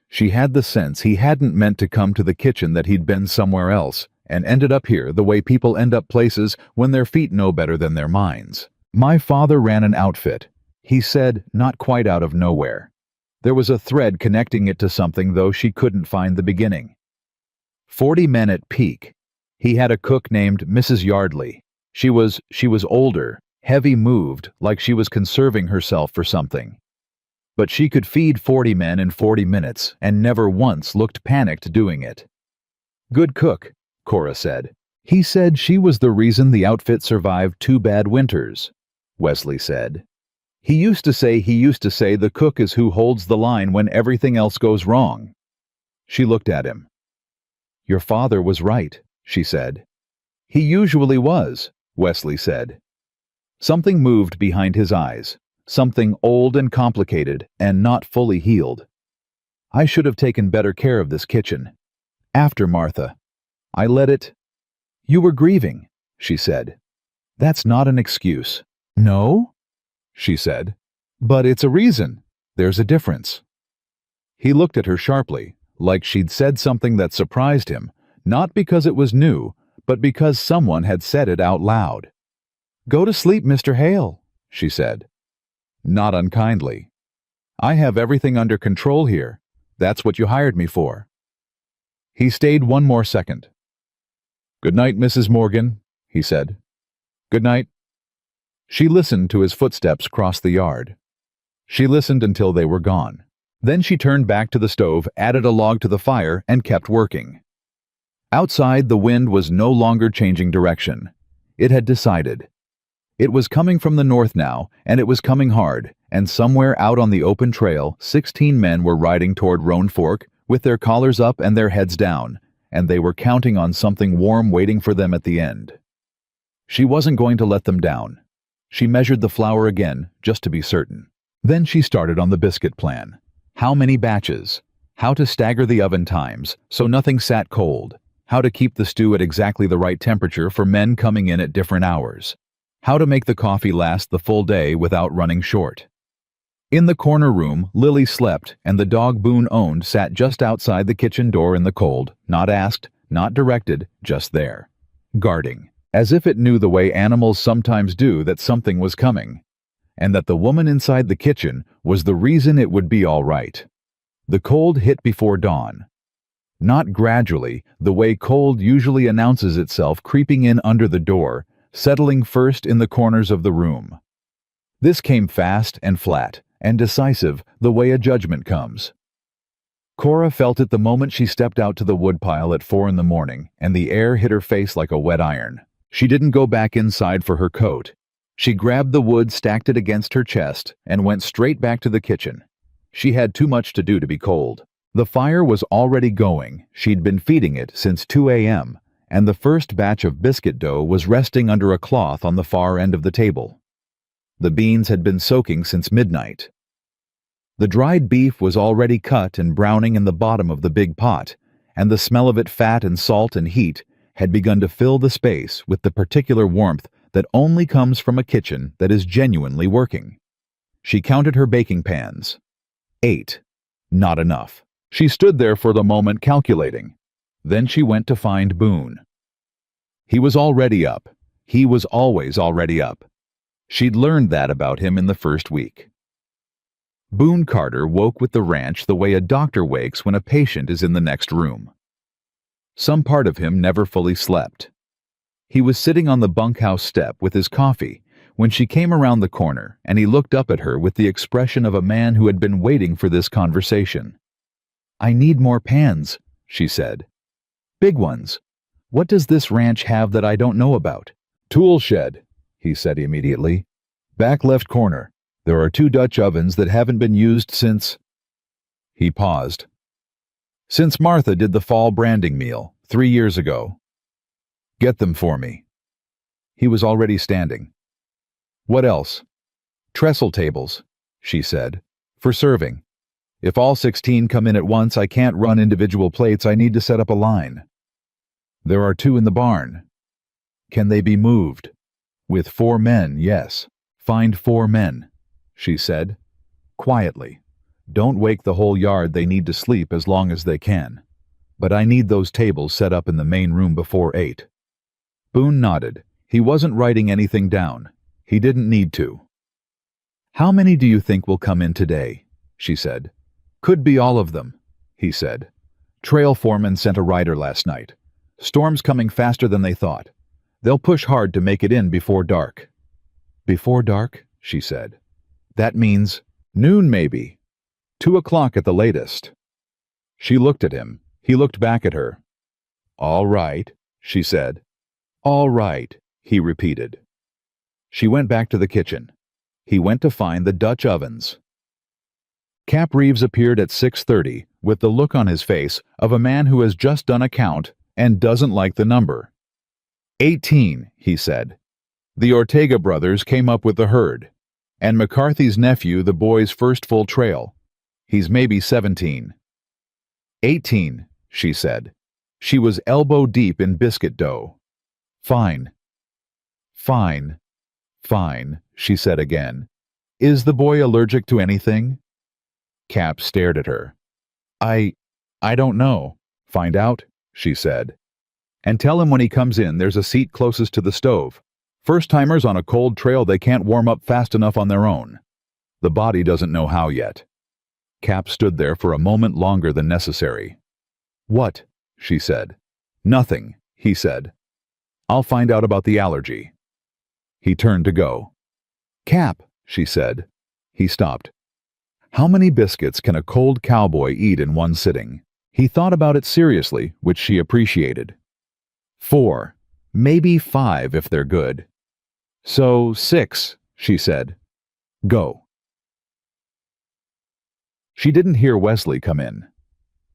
She had the sense he hadn't meant to come to the kitchen, that he'd been somewhere else, and ended up here the way people end up places when their feet know better than their minds. "My father ran an outfit," he said, not quite out of nowhere. There was a thread connecting it to something, though she couldn't find the beginning. 40 men at peak. He had a cook named Mrs. Yardley. She was older, heavy-moved, like she was conserving herself for something. But she could feed 40 men in 40 minutes, and never once looked panicked doing it. "Good cook," Cora said. "He said she was the reason the outfit survived 2 bad winters," Wesley said. He used to say the cook is who holds the line when everything else goes wrong." She looked at him. "Your father was right," she said. "He usually was," Wesley said. Something moved behind his eyes, something old and complicated and not fully healed. "I should have taken better care of this kitchen. After Martha. I let it—" "You were grieving," she said. "That's not an excuse." "No?" she said. "But it's a reason. There's a difference." He looked at her sharply, like she'd said something that surprised him, not because it was new, but because someone had said it out loud. "Go to sleep, Mr. Hale," she said. Not unkindly. "I have everything under control here. That's what you hired me for." He stayed 1 more second. "Good night, Mrs. Morgan," he said. "Good night." She listened to his footsteps cross the yard. She listened until they were gone. Then she turned back to the stove, added a log to the fire, and kept working. Outside, the wind was no longer changing direction. It had decided. It was coming from the north now, and it was coming hard, and somewhere out on the open trail, 16 men were riding toward Roan Fork, with their collars up and their heads down, and they were counting on something warm waiting for them at the end. She wasn't going to let them down. She measured the flour again, just to be certain. Then she started on the biscuit plan. How many batches? How to stagger the oven times, so nothing sat cold. How to keep the stew at exactly the right temperature for men coming in at different hours. How to make the coffee last the full day without running short. In the corner room, Lily slept, and the dog Boone owned sat just outside the kitchen door in the cold, not asked, not directed, just there. Guarding. As if it knew the way animals sometimes do that something was coming, and that the woman inside the kitchen was the reason it would be all right. The cold hit before dawn. Not gradually, the way cold usually announces itself, creeping in under the door, settling first in the corners of the room. This came fast and flat and decisive, the way a judgment comes. Cora felt it the moment she stepped out to the woodpile at 4 in the morning, and the air hit her face like a wet iron. She didn't go back inside for her coat. She grabbed the wood, stacked it against her chest, and went straight back to the kitchen. She had too much to do to be cold. The fire was already going. She'd been feeding it since 2 a.m., and the first batch of biscuit dough was resting under a cloth on the far end of the table. The beans had been soaking since midnight. The dried beef was already cut and browning in the bottom of the big pot, and the smell of it, fat and salt and heat, had begun to fill the space with the particular warmth that only comes from a kitchen that is genuinely working. She counted her baking pans. 8. Not enough. She stood there for the moment calculating. Then she went to find Boone. He was already up. He was always already up. She'd learned that about him in the first week. Boone Carter woke with the ranch the way a doctor wakes when a patient is in the next room. Some part of him never fully slept. He was sitting on the bunkhouse step with his coffee when she came around the corner, and he looked up at her with the expression of a man who had been waiting for this conversation. I need more pans, she said. Big ones. What does this ranch have that I don't know about? Tool shed, he said immediately. Back left corner. There are 2 Dutch ovens that haven't been used since... He paused. Since Martha did the fall branding meal, 3 years ago. Get them for me. He was already standing. What else? Trestle tables, she said, for serving. If all 16 come in at once, I can't run individual plates. I need to set up a line. There are 2 in the barn. Can they be moved? With 4 men, yes. Find 4 men, she said, quietly. Don't wake the whole yard. They need to sleep as long as they can. But I need those tables set up in the main room before 8. Boone nodded. He wasn't writing anything down. He didn't need to. How many do you think will come in today? She said. Could be all of them, he said. Trail foreman sent a rider last night. Storm's coming faster than they thought. They'll push hard to make it in before dark. Before dark, she said. That means noon maybe. 2 o'clock at the latest. She looked at him. He looked back at her. All right, she said. All right, he repeated. She went back to the kitchen. He went to find the Dutch ovens. Cap Reeves appeared at 6:30 with the look on his face of a man who has just done a count and doesn't like the number. 18, he said. The Ortega brothers came up with the herd, and McCarthy's nephew the boy's first full trail. He's maybe 17. 18, she said. She was elbow deep in biscuit dough. Fine. Fine. Fine, she said again. Is the boy allergic to anything? Cap stared at her. I don't know. Find out, she said. And tell him when he comes in there's a seat closest to the stove. First-timers on a cold trail, they can't warm up fast enough on their own. The body doesn't know how yet. Cap stood there for a moment longer than necessary. What? She said. Nothing, he said. I'll find out about the allergy. He turned to go. Cap, she said. He stopped. How many biscuits can a cold cowboy eat in one sitting? He thought about it seriously, which she appreciated. 4, maybe 5 if they're good. So 6, she said. Go. She didn't hear Wesley come in.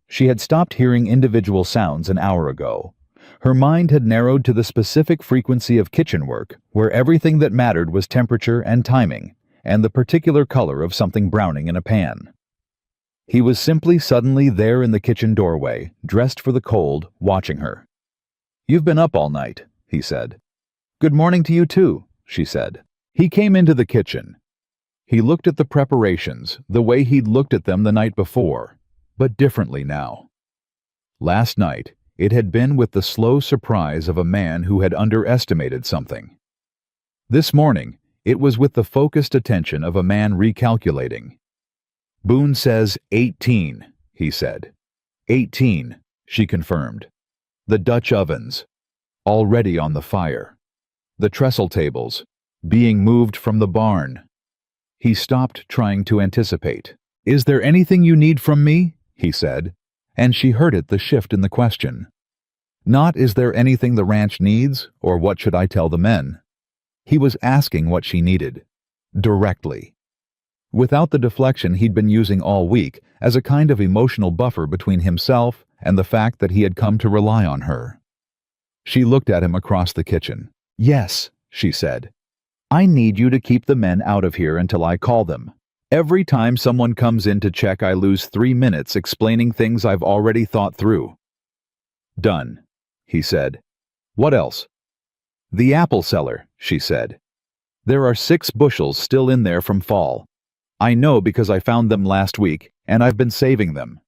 She had stopped hearing individual sounds an hour ago. Her mind had narrowed to the specific frequency of kitchen work, where everything that mattered was temperature and timing, and the particular color of something browning in a pan. He was simply suddenly there in the kitchen doorway, dressed for the cold, watching her. You've been up all night, he said. Good morning to you too, she said. He came into the kitchen. He looked at the preparations, the way he'd looked at them the night before, but differently now. Last night, it had been with the slow surprise of a man who had underestimated something. This morning, it was with the focused attention of a man recalculating. Boone says 18, he said. 18, she confirmed. The Dutch ovens, already on the fire. The trestle tables, being moved from the barn. He stopped trying to anticipate. Is there anything you need from me? He said, and she heard it, the shift in the question. Not is there anything the ranch needs, or what should I tell the men? He was asking what she needed. Directly. Without the deflection he'd been using all week as a kind of emotional buffer between himself and the fact that he had come to rely on her. She looked at him across the kitchen. Yes, she said. I need you to keep the men out of here until I call them. Every time someone comes in to check, I lose 3 minutes explaining things I've already thought through. Done, he said. What else? The apple cellar, she said. There are 6 bushels still in there from fall. I know because I found them last week, and I've been saving them.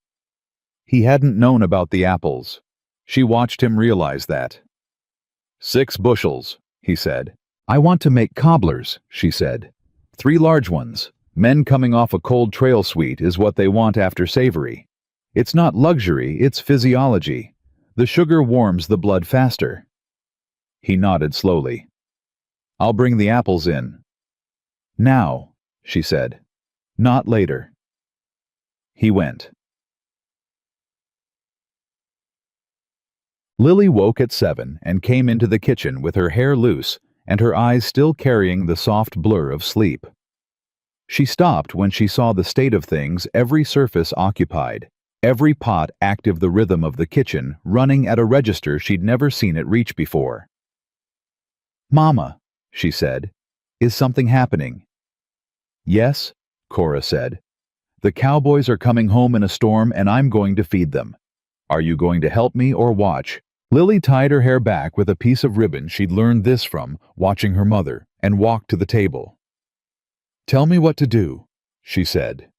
He hadn't known about the apples. She watched him realize that. 6 bushels, he said. I want to make cobblers, she said. 3 large ones. Men coming off a cold trail sweet is what they want after savory. It's not luxury, it's physiology. The sugar warms the blood faster. He nodded slowly. I'll bring the apples in. Now, she said. Not later. He went. Lily woke at 7 and came into the kitchen with her hair loose and her eyes still carrying the soft blur of sleep. She stopped when she saw the state of things, every surface occupied, every pot active, the rhythm of the kitchen running at a register she'd never seen it reach before. "Mama," she said, "is something happening?" "Yes," Cora said. "The Cowboys are coming home in a storm and I'm going to feed them. Are you going to help me or watch?" Lily tied her hair back with a piece of ribbon she'd learned this from watching her mother and walked to the table. "Tell me what to do," she said.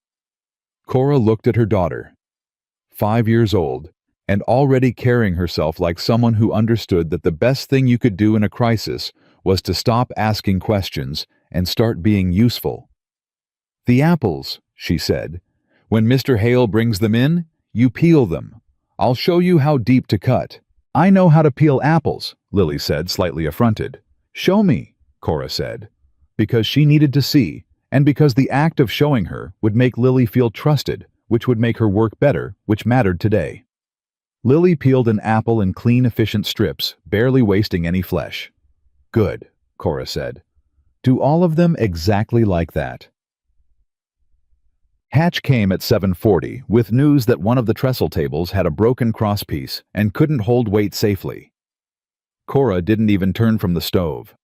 Cora looked at her daughter. 5 years old, and already carrying herself like someone who understood that the best thing you could do in a crisis was to stop asking questions and start being useful. "The apples," she said. "When Mr. Hale brings them in, you peel them. I'll show you how deep to cut." "I know how to peel apples," Lily said, slightly affronted. "Show me," Cora said, because she needed to see, and because the act of showing her would make Lily feel trusted, which would make her work better, which mattered today. Lily peeled an apple in clean, efficient strips, barely wasting any flesh. "Good," Cora said. "Do all of them exactly like that." Hatch came at 7:40 with news that one of the trestle tables had a broken crosspiece and couldn't hold weight safely. Cora didn't even turn from the stove.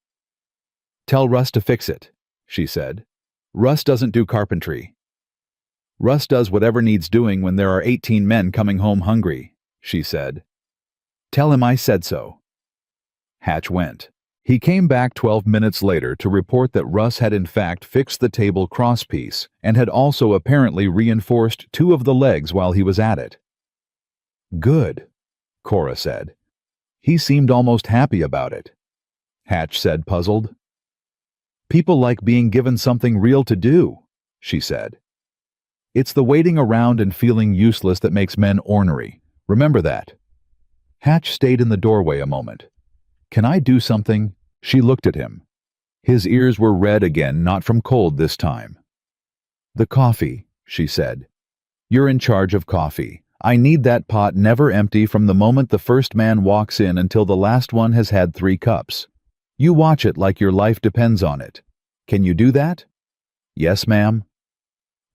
"Tell Russ to fix it," she said. "Russ doesn't do carpentry." "Russ does whatever needs doing when there are 18 men coming home hungry," she said. "Tell him I said so." Hatch went. He came back 12 minutes later to report that Russ had in fact fixed the table crosspiece and had also apparently reinforced 2 of the legs while he was at it. "Good," Cora said. "He seemed almost happy about it." Hatch said, puzzled. "People like being given something real to do," she said. "It's the waiting around and feeling useless that makes men ornery. Remember that." Hatch stayed in the doorway a moment. "Can I do something?" She looked at him. His ears were red again, not from cold this time. "The coffee," she said. "You're in charge of coffee. I need that pot never empty from the moment the first man walks in until the last one has had 3 cups. You watch it like your life depends on it. Can you do that?" "Yes, ma'am."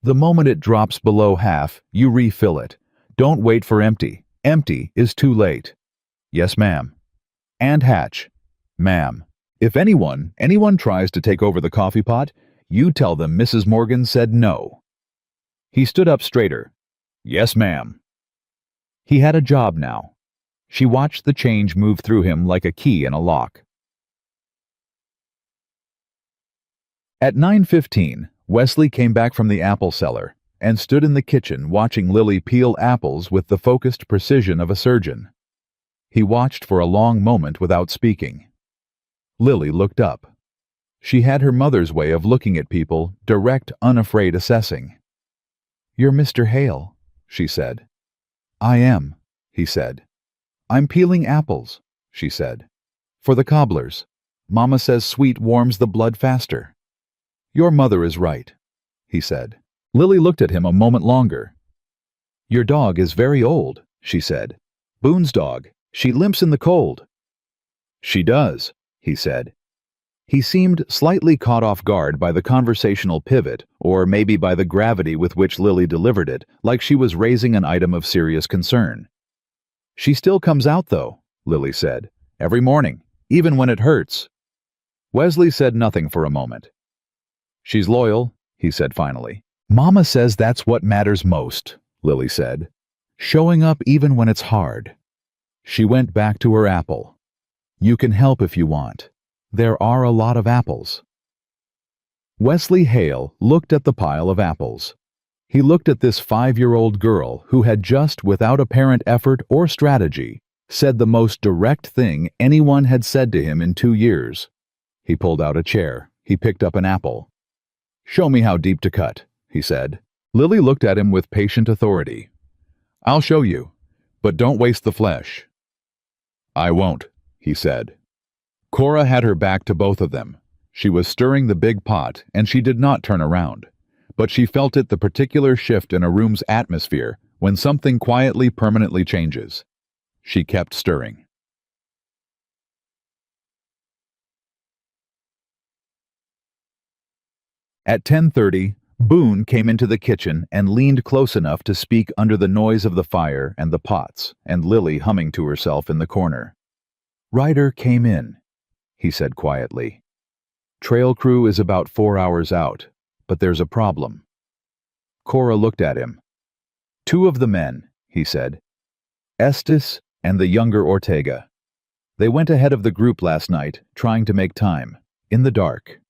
"The moment it drops below half, you refill it. Don't wait for empty. Empty is too late." "Yes, ma'am." "And Hatch." "Ma'am. If anyone tries to take over the coffee pot, you tell them Mrs. Morgan said no." He stood up straighter. "Yes, ma'am." He had a job now. She watched the change move through him like a key in a lock. At 9:15, Wesley came back from the apple cellar and stood in the kitchen watching Lily peel apples with the focused precision of a surgeon. He watched for a long moment without speaking. Lily looked up. She had her mother's way of looking at people, direct, unafraid assessing. "You're Mr. Hale," she said. "I am," he said. "I'm peeling apples," she said. "For the cobblers. Mama says sweet warms the blood faster." "Your mother is right," he said. Lily looked at him a moment longer. "Your dog is very old," she said. "Boone's dog. She limps in the cold." "She does," he said. He seemed slightly caught off guard by the conversational pivot, or maybe by the gravity with which Lily delivered it, like she was raising an item of serious concern. "She still comes out, though," Lily said. "Every morning, even when it hurts." Wesley said nothing for a moment. "She's loyal," he said finally. "Mama says that's what matters most," Lily said. "Showing up even when it's hard." She went back to her apple. "You can help if you want. There are a lot of apples." Wesley Hale looked at the pile of apples. He looked at this 5-year-old girl who had just, without apparent effort or strategy, said the most direct thing anyone had said to him in 2 years. He pulled out a chair. He picked up an apple. "Show me how deep to cut," he said. Lily looked at him with patient authority. "I'll show you, but don't waste the flesh." "I won't," he said. Cora had her back to both of them. She was stirring the big pot, and she did not turn around. But she felt it, the particular shift in a room's atmosphere when something quietly, permanently changes. She kept stirring. At 10:30, Boone came into the kitchen and leaned close enough to speak under the noise of the fire and the pots and Lily humming to herself in the corner. "Ryder came in," he said quietly. "Trail crew is about 4 hours out, but there's a problem." Cora looked at him. "Two of the men," he said. "Estes and the younger Ortega. They went ahead of the group last night, trying to make time. In the dark."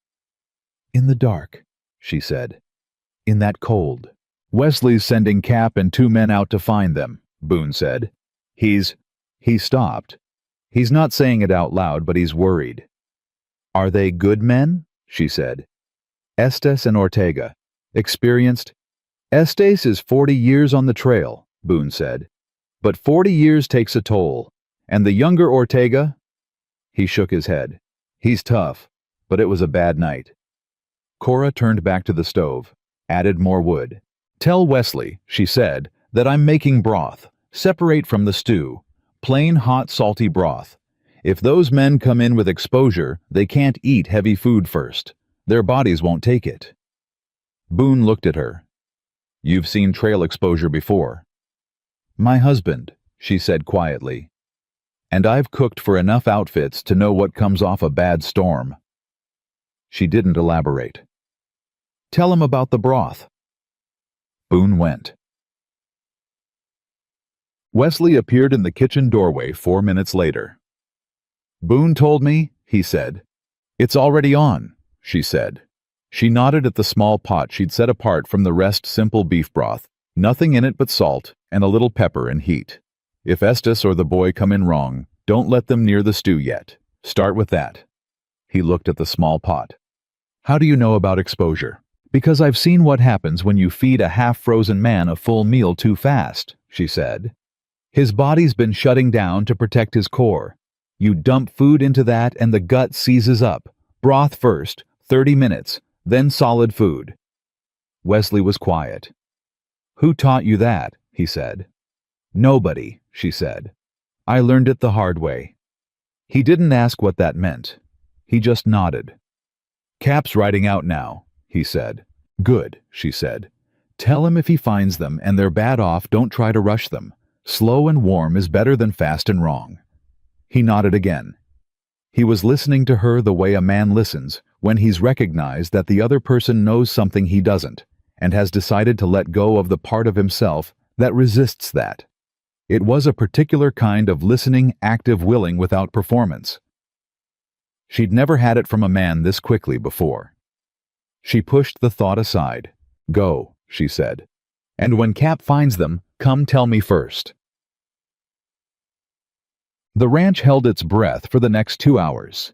"In the dark," she said. "In that cold." "Wesley's sending Cap and 2 men out to find them," Boone said. He stopped. "He's not saying it out loud, but he's worried." "Are they good men?" she said. "Estes and Ortega. Experienced." "Estes is 40 years on the trail," Boone said. "But 40 years takes a toll. And the younger Ortega?" He shook his head. "He's tough, but it was a bad night." Cora turned back to the stove, added more wood. "Tell Wesley," she said, "that I'm making broth, separate from the stew. Plain hot salty broth. If those men come in with exposure, they can't eat heavy food first. Their bodies won't take it." Boone looked at her. "You've seen trail exposure before." "My husband," she said quietly. "And I've cooked for enough outfits to know what comes off a bad storm." She didn't elaborate. "Tell him about the broth." Boone went. Wesley appeared in the kitchen doorway 4 minutes later. "Boone told me," he said. "It's already on," she said. She nodded at the small pot she'd set apart from the rest. Simple beef broth, nothing in it but salt and a little pepper and heat. "If Estes or the boy come in wrong, don't let them near the stew yet. Start with that." He looked at the small pot. "How do you know about exposure?" "Because I've seen what happens when you feed a half-frozen man a full meal too fast," she said. "His body's been shutting down to protect his core. You dump food into that and the gut seizes up. Broth first, 30 minutes, then solid food." Wesley was quiet. "Who taught you that?" he said. "Nobody," she said. "I learned it the hard way." He didn't ask what that meant. He just nodded. "Cap's riding out now," he said. "Good," she said. "Tell him if he finds them and they're bad off, don't try to rush them. Slow and warm is better than fast and wrong." He nodded again. He was listening to her the way a man listens when he's recognized that the other person knows something he doesn't and has decided to let go of the part of himself that resists that. It was a particular kind of listening, active willing without performance. She'd never had it from a man this quickly before. She pushed the thought aside. "Go," she said. "And when Cap finds them, come tell me first." The ranch held its breath for the next 2 hours.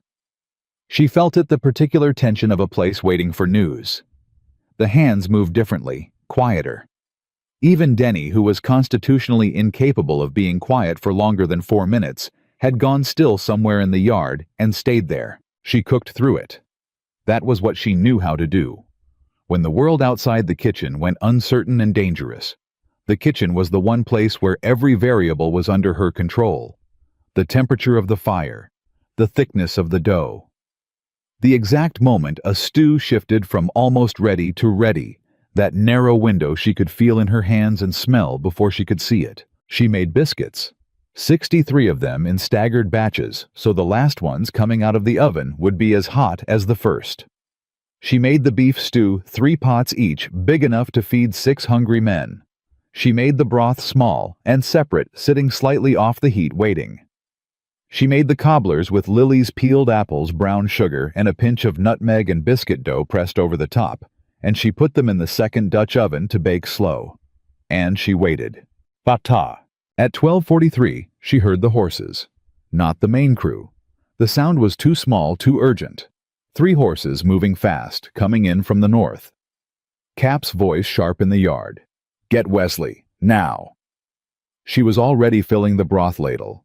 She felt it, the particular tension of a place waiting for news. The hands moved differently, quieter. Even Denny, who was constitutionally incapable of being quiet for longer than 4 minutes, had gone still somewhere in the yard and stayed there. She cooked through it. That was what she knew how to do. When the world outside the kitchen went uncertain and dangerous, the kitchen was the one place where every variable was under her control. The temperature of the fire, the thickness of the dough. The exact moment a stew shifted from almost ready to ready, that narrow window she could feel in her hands and smell before she could see it. She made biscuits, 63 of them in staggered batches, so the last ones coming out of the oven would be as hot as the first. She made the beef stew, 3 pots each, big enough to feed 6 hungry men. She made the broth small and separate, sitting slightly off the heat waiting. She made the cobblers with Lily's peeled apples, brown sugar, and a pinch of nutmeg and biscuit dough pressed over the top, and she put them in the second Dutch oven to bake slow. And she waited. Bata. At 12:43, she heard the horses. Not the main crew. The sound was too small, too urgent. 3 horses moving fast, coming in from the north. Cap's voice sharp in the yard. "Get Wesley, now." She was already filling the broth ladle.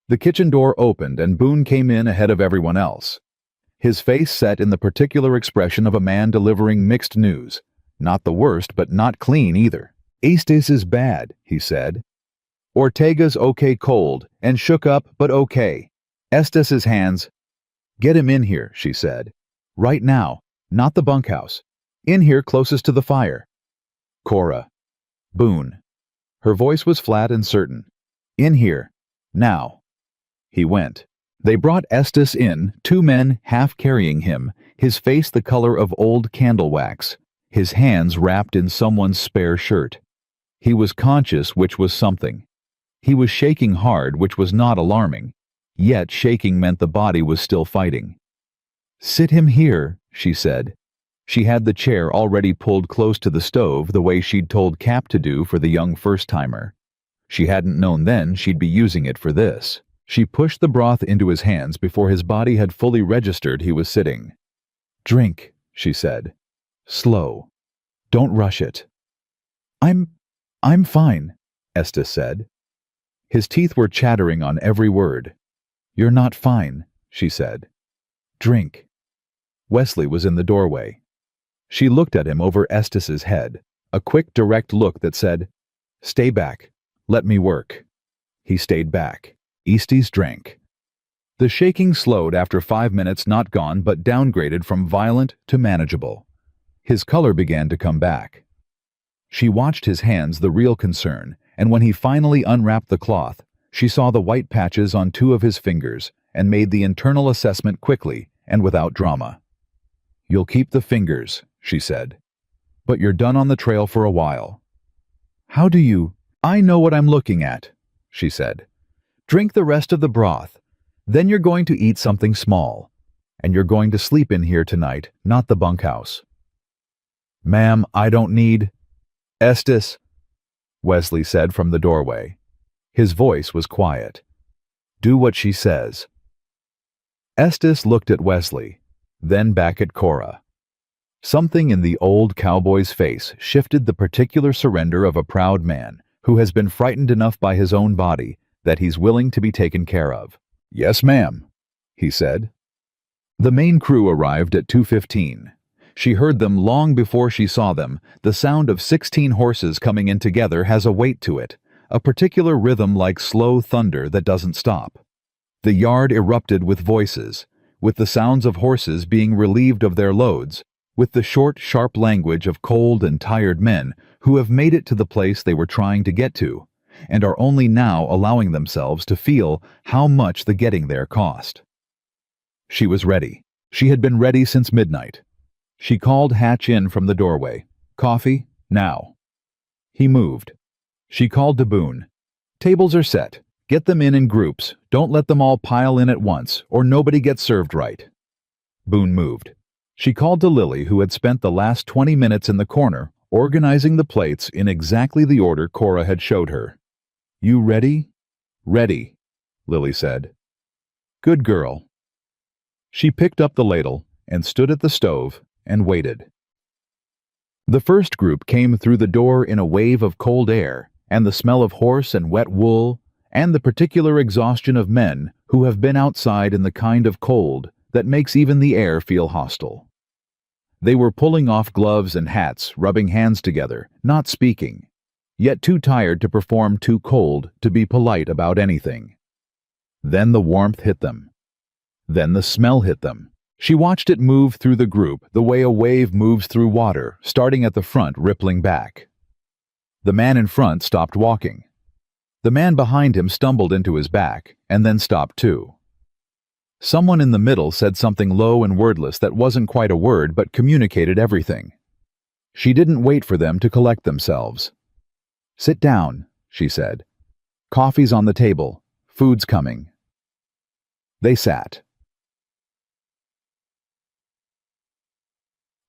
The kitchen door opened and Boone came in ahead of everyone else. His face set in the particular expression of a man delivering mixed news. Not the worst, but not clean either. "Estes is bad," he said. "Ortega's okay cold, and shook up, but okay. Estes's hands—" "Get him in here," she said. "Right now. Not the bunkhouse. In here closest to the fire. Cora. Boone. Her voice was flat and certain. In here. Now. He went. They brought Estes in, two men half carrying him, his face the color of old candle wax, his hands wrapped in someone's spare shirt. He was conscious, which was something. He was shaking hard, which was not alarming. Yet shaking meant the body was still fighting. "Sit him here," she said. She had the chair already pulled close to the stove the way she'd told Cap to do for the young first-timer. She hadn't known then she'd be using it for this. She pushed the broth into his hands before his body had fully registered he was sitting. "Drink," she said. "Slow. Don't rush it." I'm fine," Estes said. His teeth were chattering on every word. "You're not fine," she said. "Drink." Wesley was in the doorway. She looked at him over Estes's head, a quick, direct look that said, "Stay back. Let me work." He stayed back. Estes drank. The shaking slowed after 5 minutes, not gone but downgraded from violent to manageable. His color began to come back. She watched his hands, the real concern, and when he finally unwrapped the cloth, she saw the white patches on 2 of his fingers and made the internal assessment quickly and without drama. "You'll keep the fingers," she said. "But you're done on the trail for a while." "How do you—" "I know what I'm looking at," she said. "Drink the rest of the broth. Then you're going to eat something small. And you're going to sleep in here tonight, not the bunkhouse." "Ma'am, I don't need—" "Estes," Wesley said from the doorway. His voice was quiet. "Do what she says." Estes looked at Wesley, then back at Cora. Something in the old cowboy's face shifted the particular surrender of a proud man who has been frightened enough by his own body that he's willing to be taken care of. "Yes, ma'am," he said. The main crew arrived at 2:15. She heard them long before she saw them. The sound of 16 horses coming in together has a weight to it, a particular rhythm like slow thunder that doesn't stop. The yard erupted with voices, with the sounds of horses being relieved of their loads, with the short, sharp language of cold and tired men who have made it to the place they were trying to get to, and are only now allowing themselves to feel how much the getting there cost. She was ready. She had been ready since midnight. She called Hatch in from the doorway. "Coffee, now." He moved. She called to Boone. "Tables are set. Get them in groups. Don't let them all pile in at once, or nobody gets served right." Boone moved. She called to Lily, who had spent the last 20 minutes in the corner, organizing the plates in exactly the order Cora had showed her. "You ready?" "Ready," Lily said. "Good girl." She picked up the ladle and stood at the stove and waited. The first group came through the door in a wave of cold air, and the smell of horse and wet wool, and the particular exhaustion of men who have been outside in the kind of cold that makes even the air feel hostile. They were pulling off gloves and hats, rubbing hands together, not speaking, yet too tired to perform, too cold to be polite about anything. Then the warmth hit them. Then the smell hit them. She watched it move through the group the way a wave moves through water, starting at the front, rippling back. The man in front stopped walking. The man behind him stumbled into his back, and then stopped too. Someone in the middle said something low and wordless that wasn't quite a word but communicated everything. She didn't wait for them to collect themselves. "Sit down," she said. "Coffee's on the table. Food's coming." They sat.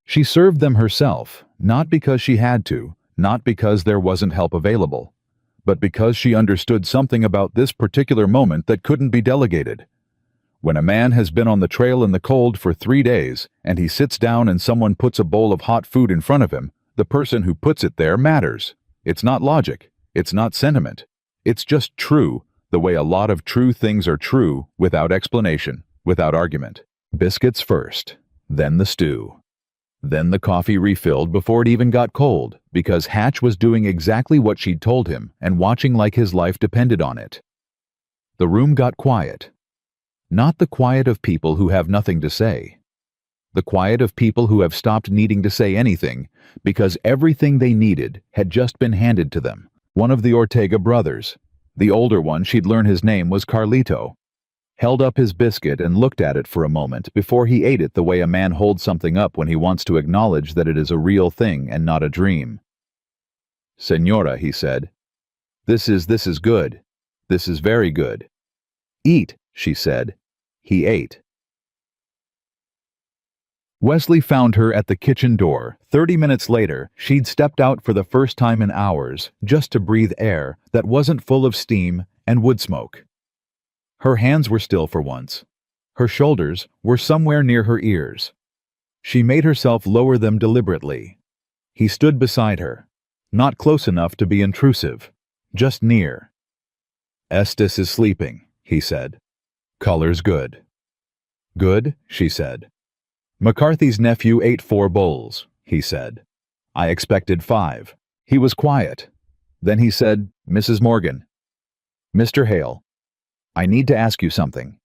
She served them herself, not because she had to, not because there wasn't help available, but because she understood something about this particular moment that couldn't be delegated. When a man has been on the trail in the cold for 3 days, and he sits down and someone puts a bowl of hot food in front of him, the person who puts it there matters. It's not logic. It's not sentiment. It's just true, the way a lot of true things are true, without explanation, without argument. Biscuits first, then the stew. Then the coffee refilled before it even got cold, because Hatch was doing exactly what she'd told him and watching like his life depended on it. The room got quiet. Not the quiet of people who have nothing to say. the quiet of people who have stopped needing to say anything because everything they needed had just been handed to them. One of the Ortega brothers, the older one, she'd learned his name was Carlito, held up his biscuit and looked at it for a moment before he ate it the way a man holds something up when he wants to acknowledge that it is a real thing and not a dream. "Señora," he said, This is good. This is very good." "Eat," she said. He ate. Wesley found her at the kitchen door. 30 minutes later, she'd stepped out for the first time in hours just to breathe air that wasn't full of steam and wood smoke. Her hands were still for once. Her shoulders were somewhere near her ears. She made herself lower them deliberately. He stood beside her, not close enough to be intrusive, just near. "Estes is sleeping," he said. "Color's good." "Good," she said. "McCarthy's nephew ate 4 bowls," he said. "I expected 5. He was quiet. Then he said, "Mrs. Morgan." "Mr. Hale, I need to ask you something."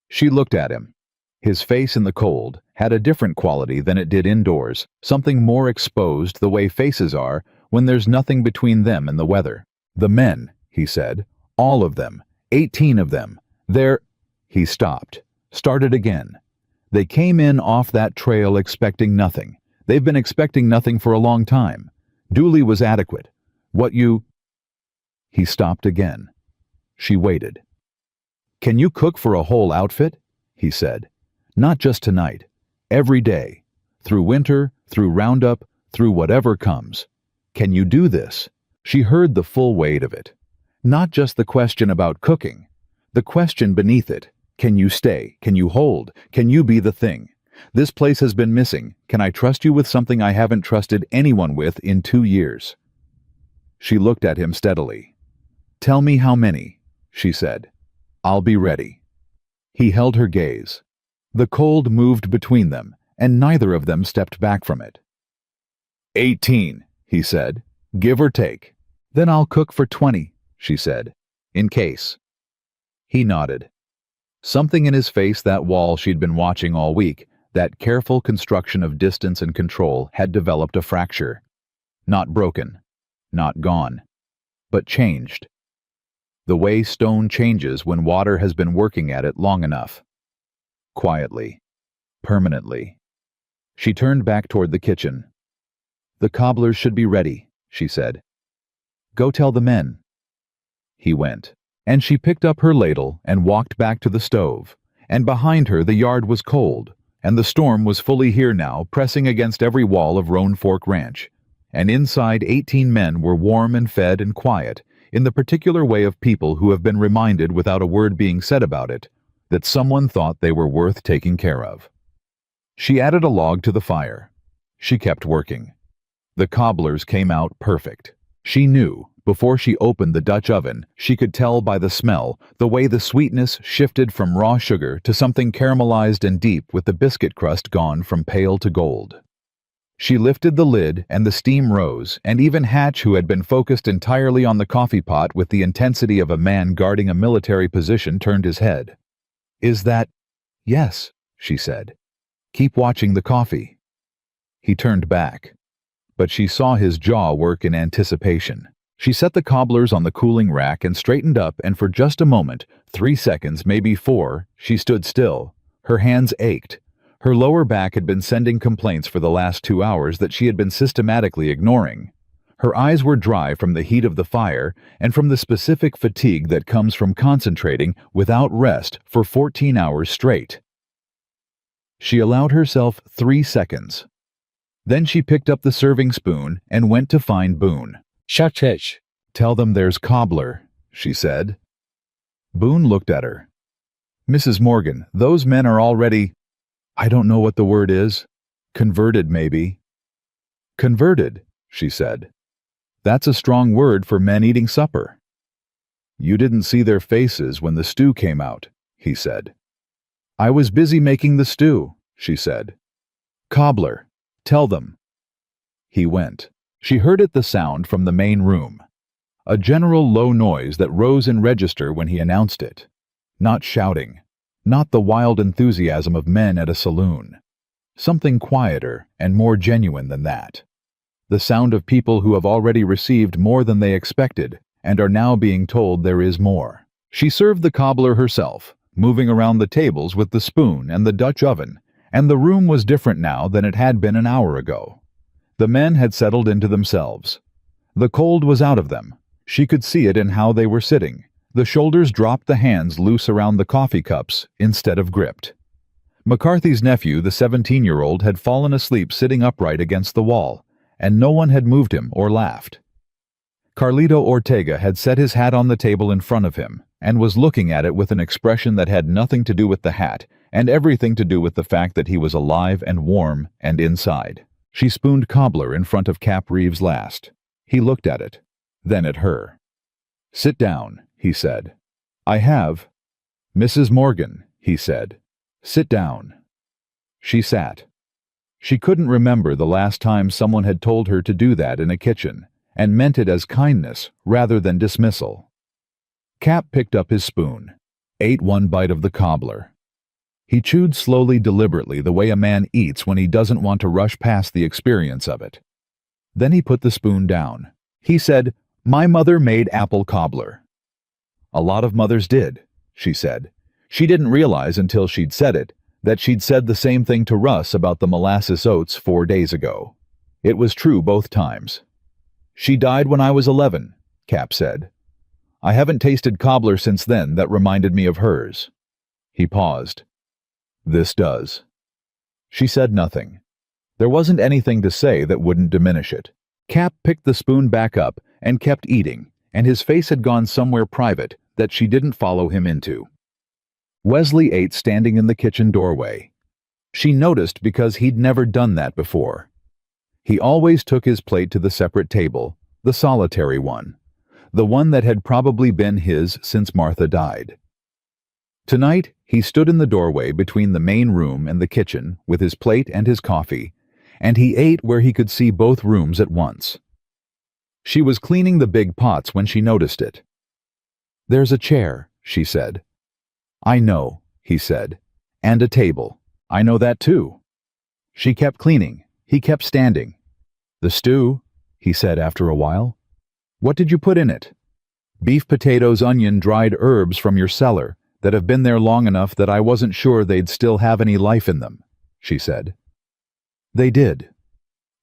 She looked at him. His face in the cold had a different quality than it did indoors, something more exposed the way faces are when there's nothing between them and the weather. "The men," he said, "all of them, 18 of them, they're—" He stopped, started again. "They came in off that trail expecting nothing. They've been expecting nothing for a long time. Dooley was adequate. What you—" He stopped again. She waited. "Can you cook for a whole outfit?" he said. "Not just tonight. Every day. Through winter, through roundup, through whatever comes. Can you do this?" She heard the full weight of it. Not just the question about cooking. The question beneath it. Can you stay? Can you hold? Can you be the thing? This place has been missing. Can I trust you with something I haven't trusted anyone with in 2 years? She looked at him steadily. "Tell me how many," she said. "I'll be ready." He held her gaze. The cold moved between them, and neither of them stepped back from it. 18, he said, "give or take." "Then I'll cook for 20, she said, "in case." He nodded. Something in his face, that wall she'd been watching all week, that careful construction of distance and control, had developed a fracture. Not broken, not gone, but changed. The way stone changes when water has been working at it long enough. Quietly, permanently. She turned back toward the kitchen. "The cobblers should be ready," she said. "Go tell the men." He went, and she picked up her ladle and walked back to the stove, and behind her the yard was cold, and the storm was fully here now, pressing against every wall of Roan Fork Ranch, and inside 18 men were warm and fed and quiet, in the particular way of people who have been reminded without a word being said about it, that someone thought they were worth taking care of. She added a log to the fire. She kept working. The cobblers came out perfect. She knew, before she opened the Dutch oven, she could tell by the smell, the way the sweetness shifted from raw sugar to something caramelized and deep with the biscuit crust gone from pale to gold. She lifted the lid and the steam rose, and even Hatch, who had been focused entirely on the coffee pot with the intensity of a man guarding a military position, turned his head. "Is that—" "Yes," she said. "Keep watching the coffee." He turned back, but she saw his jaw work in anticipation. She set the cobblers on the cooling rack and straightened up, and for just a moment, 3 seconds, maybe 4, she stood still. Her hands ached. Her lower back had been sending complaints for the last 2 hours that she had been systematically ignoring. Her eyes were dry from the heat of the fire and from the specific fatigue that comes from concentrating without rest for 14 hours straight. She allowed herself 3 seconds. Then she picked up the serving spoon and went to find Boone. "Shachech." "Tell them there's cobbler," she said. Boone looked at her. "Mrs. Morgan, those men are already— I don't know what the word is. Converted, maybe." "Converted," she said. "That's a strong word for men eating supper." "You didn't see their faces when the stew came out," he said. "I was busy making the stew," she said. "Cobbler. Tell them." He went. She heard it, the sound from the main room. A general low noise that rose in register when he announced it. Not shouting. Not the wild enthusiasm of men at a saloon. Something quieter and more genuine than that. The sound of people who have already received more than they expected and are now being told there is more. She served the cobbler herself, moving around the tables with the spoon and the Dutch oven, and the room was different now than it had been an hour ago. The men had settled into themselves. The cold was out of them. She could see it in how they were sitting. The shoulders dropped, the hands loose around the coffee cups instead of gripped. McCarthy's nephew, the 17-year-old, had fallen asleep sitting upright against the wall, and no one had moved him or laughed. Carlito Ortega had set his hat on the table in front of him and was looking at it with an expression that had nothing to do with the hat and everything to do with the fact that he was alive and warm and inside. She spooned cobbler in front of Cap Reeves last. He looked at it, then at her. "Sit down," he said. "I have." "Mrs. Morgan," he said. "Sit down." She sat. She couldn't remember the last time someone had told her to do that in a kitchen, and meant it as kindness rather than dismissal. Cap picked up his spoon, ate one bite of the cobbler. He chewed slowly, deliberately, the way a man eats when he doesn't want to rush past the experience of it. Then he put the spoon down. He said, "My mother made apple cobbler." "A lot of mothers did," she said. She didn't realize until she'd said it that she'd said the same thing to Russ about the molasses oats 4 days ago. It was true both times. "She died when I was 11, Cap said. "I haven't tasted cobbler since then that reminded me of hers." He paused. "This does." She said nothing. There wasn't anything to say that wouldn't diminish it. Cap picked the spoon back up and kept eating, and his face had gone somewhere private that she didn't follow him into. Wesley ate standing in the kitchen doorway. She noticed because he'd never done that before. He always took his plate to the separate table, the solitary one, the one that had probably been his since Martha died. Tonight, he stood in the doorway between the main room and the kitchen with his plate and his coffee, and he ate where he could see both rooms at once. She was cleaning the big pots when she noticed it. "There's a chair," she said. "I know," he said. "And a table. I know that too." She kept cleaning. He kept standing. "The stew," he said after a while. "What did you put in it?" "Beef, potatoes, onion, dried herbs from your cellar that have been there long enough that I wasn't sure they'd still have any life in them," she said. "They did.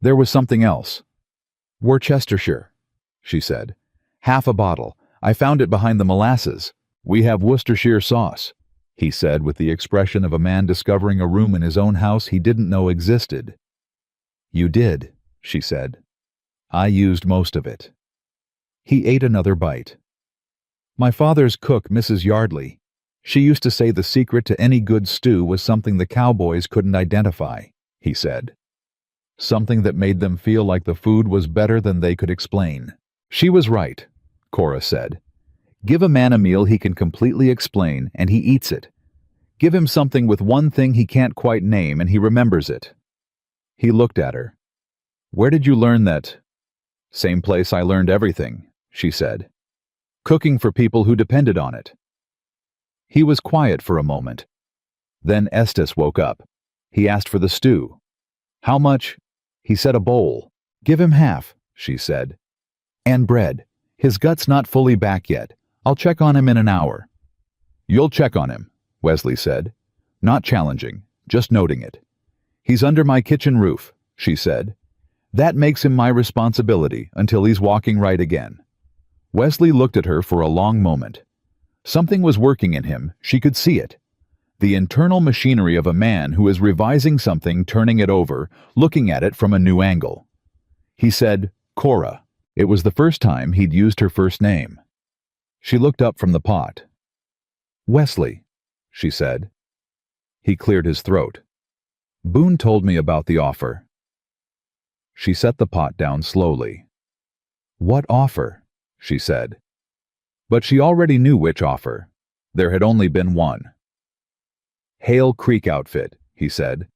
There was something else." "Worcestershire," she said. "Half a bottle. I found it behind the molasses. We have Worcestershire sauce," he said with the expression of a man discovering a room in his own house he didn't know existed. "You did," she said. "I used most of it." He ate another bite. "My father's cook, Mrs. Yardley. She used to say the secret to any good stew was something the cowboys couldn't identify," he said. "Something that made them feel like the food was better than they could explain." "She was right," Cora said. "Give a man a meal he can completely explain, and he eats it. Give him something with one thing he can't quite name, and he remembers it." He looked at her. "Where did you learn that?" "Same place I learned everything," she said. "Cooking for people who depended on it." He was quiet for a moment. Then Estes woke up. He asked for the stew. "How much?" He said a bowl. "Give him half," she said. "And bread. His gut's not fully back yet. I'll check on him in an hour." "You'll check on him," Wesley said. Not challenging, just noting it. "He's under my kitchen roof," she said. "That makes him my responsibility until he's walking right again." Wesley looked at her for a long moment. Something was working in him, she could see it. The internal machinery of a man who is revising something, turning it over, looking at it from a new angle. He said, "Cora." It was the first time he'd used her first name. She looked up from the pot. "Wesley," she said. He cleared his throat. "Boone told me about the offer." She set the pot down slowly. "What offer?" she said. But she already knew which offer. There had only been one. "Hale Creek outfit," he said.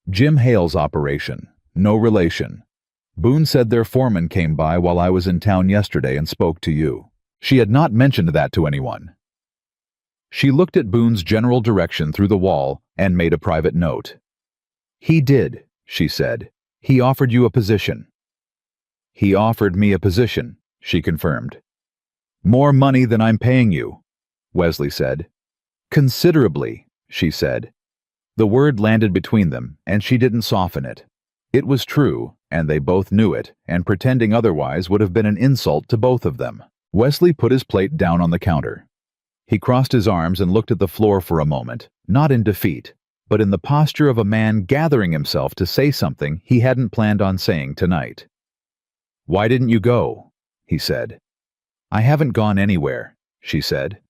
"Jim Hale's operation. No relation. Boone said their foreman came by while I was in town yesterday and spoke to you." She had not mentioned that to anyone. She looked at Boone's general direction through the wall and made a private note. He did, she said. He offered you a position. He offered me a position, she confirmed. More money than I'm paying you, Wesley said. Considerably, she said. The word landed between them, and she didn't soften it. It was true, and they both knew it, and pretending otherwise would have been an insult to both of them. Wesley put his plate down on the counter. He crossed his arms and looked at the floor for a moment, not in defeat, but in the posture of a man gathering himself to say something he hadn't planned on saying tonight. "Why didn't you go?" he said. "I haven't gone anywhere," she said.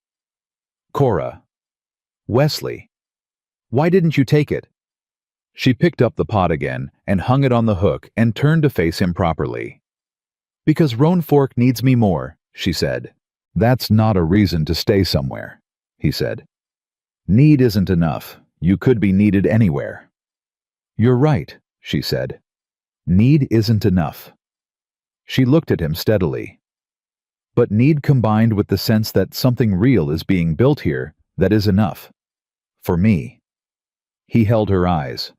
"Cora." "Wesley. Why didn't you take it?" She picked up the pot again and hung it on the hook and turned to face him properly. "Because Roan Fork needs me more," she said. "That's not a reason to stay somewhere," he said. "Need isn't enough. You could be needed anywhere." "You're right," she said. "Need isn't enough." She looked at him steadily. "But need combined with the sense that something real is being built here, that is enough. For me." He held her eyes.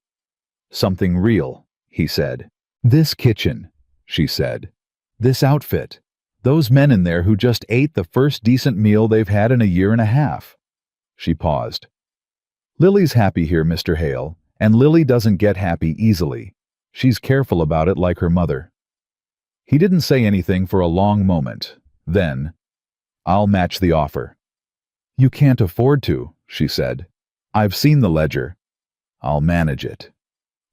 "Something real," he said. "This kitchen," she said. "This outfit. Those men in there who just ate the first decent meal they've had in a year and a half." She paused. "Lily's happy here, Mr. Hale, and Lily doesn't get happy easily. She's careful about it like her mother." He didn't say anything for a long moment. Then, "I'll match the offer." "You can't afford to," she said. "I've seen the ledger." "I'll manage it."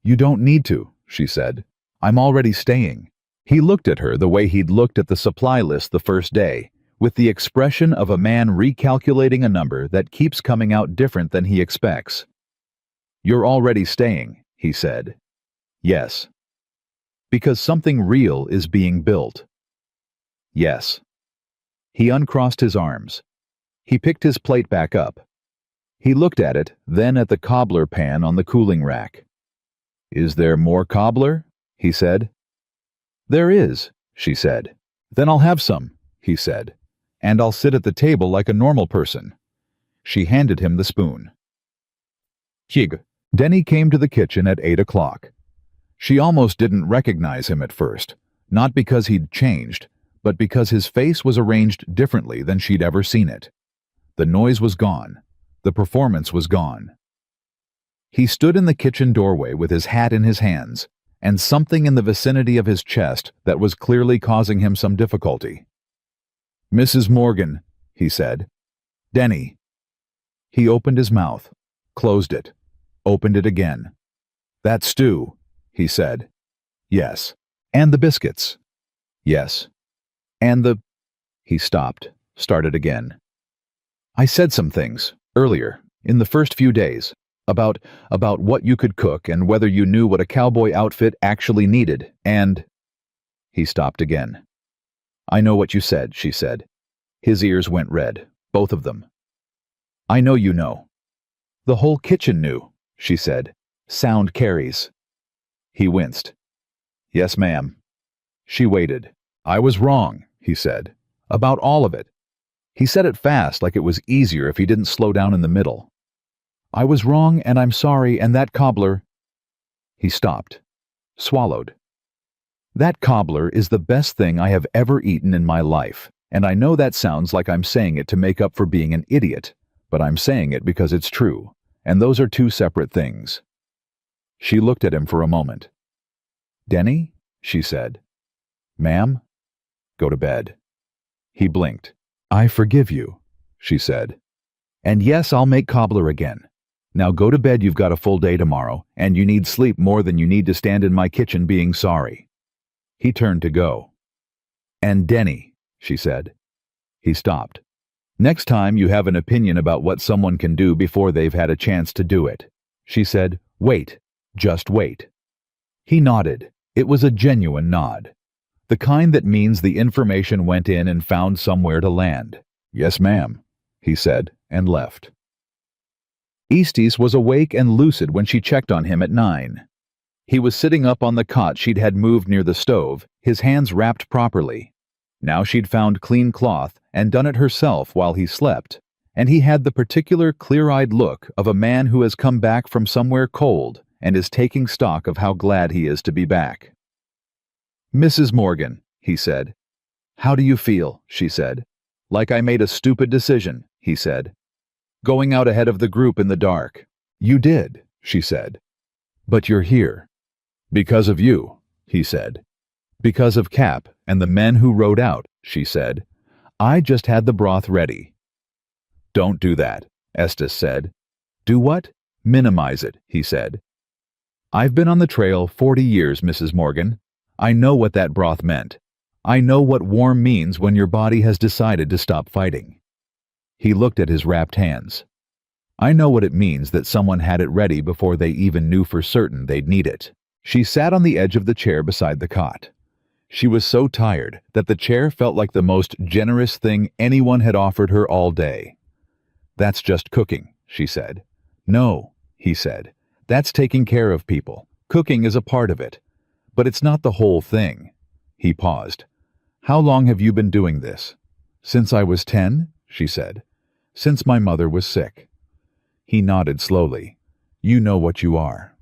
"You don't need to," she said. "I'm already staying." He looked at her the way he'd looked at the supply list the first day, with the expression of a man recalculating a number that keeps coming out different than he expects. "You're already staying," he said. "Yes." "Because something real is being built." "Yes." He uncrossed his arms. He picked his plate back up. He looked at it, then at the cobbler pan on the cooling rack. "Is there more cobbler?" he said. "There is," she said. "Then I'll have some," he said. "And I'll sit at the table like a normal person." She handed him the spoon. Hig. Denny came to the kitchen at 8 o'clock. She almost didn't recognize him at first, not because he'd changed, but because his face was arranged differently than she'd ever seen it. The noise was gone. The performance was gone. He stood in the kitchen doorway with his hat in his hands, and something in the vicinity of his chest that was clearly causing him some difficulty. "Mrs. Morgan," he said. "Denny." He opened his mouth, closed it, opened it again. "That stew," he said. "Yes." "And the biscuits." "Yes." "And the—" He stopped, started again. "I said some things, earlier, in the first few days, about what you could cook and whether you knew what a cowboy outfit actually needed, and—" He stopped again. "I know what you said," she said. His ears went red, both of them. "I know you know." "The whole kitchen knew," she said. "Sound carries." He winced. "Yes, ma'am." She waited. "I was wrong," he said. "About all of it." He said it fast, like it was easier if he didn't slow down in the middle. "I was wrong, and I'm sorry, and that cobbler—" He stopped, swallowed. "That cobbler is the best thing I have ever eaten in my life, and I know that sounds like I'm saying it to make up for being an idiot, but I'm saying it because it's true, and those are two separate things." She looked at him for a moment. "Denny?" she said. "Ma'am?" "Go to bed." He blinked. "I forgive you," she said. "And yes, I'll make cobbler again. Now go to bed, you've got a full day tomorrow, and you need sleep more than you need to stand in my kitchen being sorry." He turned to go. "And Denny," she said. He stopped. "Next time you have an opinion about what someone can do before they've had a chance to do it," she said, "wait, just wait." He nodded. It was a genuine nod. The kind that means the information went in and found somewhere to land. "Yes, ma'am," he said, and left. Easties was awake and lucid when she checked on him at 9. He was sitting up on the cot she'd had moved near the stove, his hands wrapped properly. Now she'd found clean cloth and done it herself while he slept, and he had the particular clear-eyed look of a man who has come back from somewhere cold and is taking stock of how glad he is to be back. "Mrs. Morgan," he said. "How do you feel?" she said. "Like I made a stupid decision," he said. "Going out ahead of the group in the dark." "You did," she said. "But you're here." "Because of you," he said. "Because of Cap and the men who rode out," she said. "I just had the broth ready." "Don't do that," Estes said. "Do what?" "Minimize it," he said. "I've been on the trail 40 years, Mrs. Morgan. I know what that broth meant. I know what warm means when your body has decided to stop fighting." He looked at his wrapped hands. "I know what it means that someone had it ready before they even knew for certain they'd need it." She sat on the edge of the chair beside the cot. She was so tired that the chair felt like the most generous thing anyone had offered her all day. "That's just cooking," she said. "No," he said. "That's taking care of people. Cooking is a part of it. But it's not the whole thing." He paused. "How long have you been doing this?" "Since I was 10, she said. "Since my mother was sick." He nodded slowly. "You know what you are."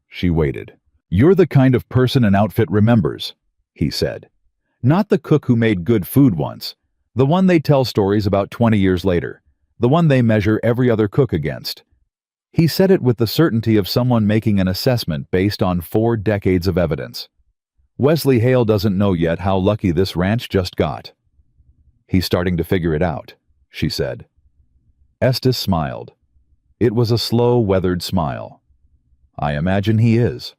She waited. "You're the kind of person an outfit remembers," he said. "Not the cook who made good food once. The one they tell stories about 20 years later. The one they measure every other cook against." He said it with the certainty of someone making an assessment based on 4 decades of evidence. "Wesley Hale doesn't know yet how lucky this ranch just got." "He's starting to figure it out," she said. Estes smiled. It was a slow, weathered smile. "I imagine he is."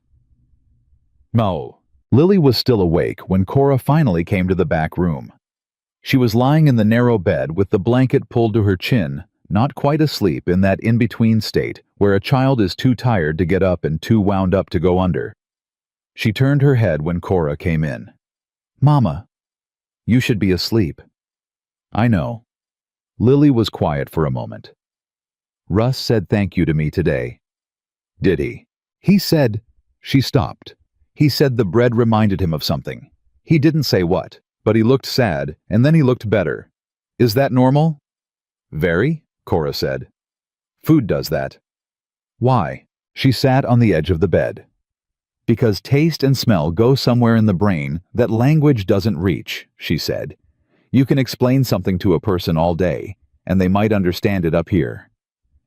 No. Lily was still awake when Cora finally came to the back room. She was lying in the narrow bed with the blanket pulled to her chin, not quite asleep in that in-between state where a child is too tired to get up and too wound up to go under. She turned her head when Cora came in. "Mama, you should be asleep." "I know." Lily was quiet for a moment. "Russ said thank you to me today." "Did he?" "He said—" She stopped. "He said the bread reminded him of something. He didn't say what, but he looked sad, and then he looked better. Is that normal?" "Very," Cora said. "Food does that." "Why?" She sat on the edge of the bed. "Because taste and smell go somewhere in the brain that language doesn't reach," she said. "You can explain something to a person all day, and they might understand it up here."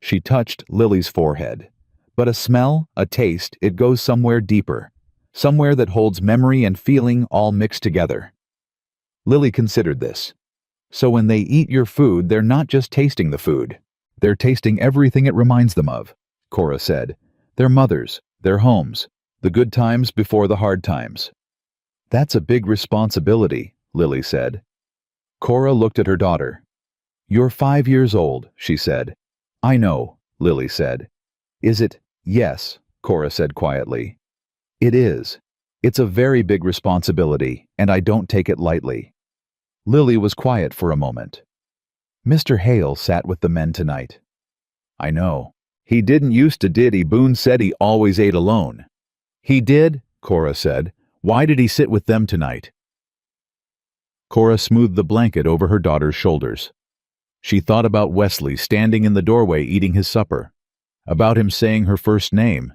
She touched Lily's forehead. "But a smell, a taste, it goes somewhere deeper. Somewhere that holds memory and feeling all mixed together." Lily considered this. "So when they eat your food, they're not just tasting the food. They're tasting everything it reminds them of," Cora said. "Their mothers, their homes, the good times before the hard times." "That's a big responsibility," Lily said. Cora looked at her daughter. "You're 5 years old," she said. "I know," Lily said. "Is it?" "Yes," Cora said quietly. "It is. It's a very big responsibility, and I don't take it lightly." Lily was quiet for a moment. "Mr. Hale sat with the men tonight." "I know. He didn't used to, did he? Boone said he always ate alone." "He did," Cora said. "Why did he sit with them tonight?" Cora smoothed the blanket over her daughter's shoulders. She thought about Wesley standing in the doorway eating his supper, about him saying her first name,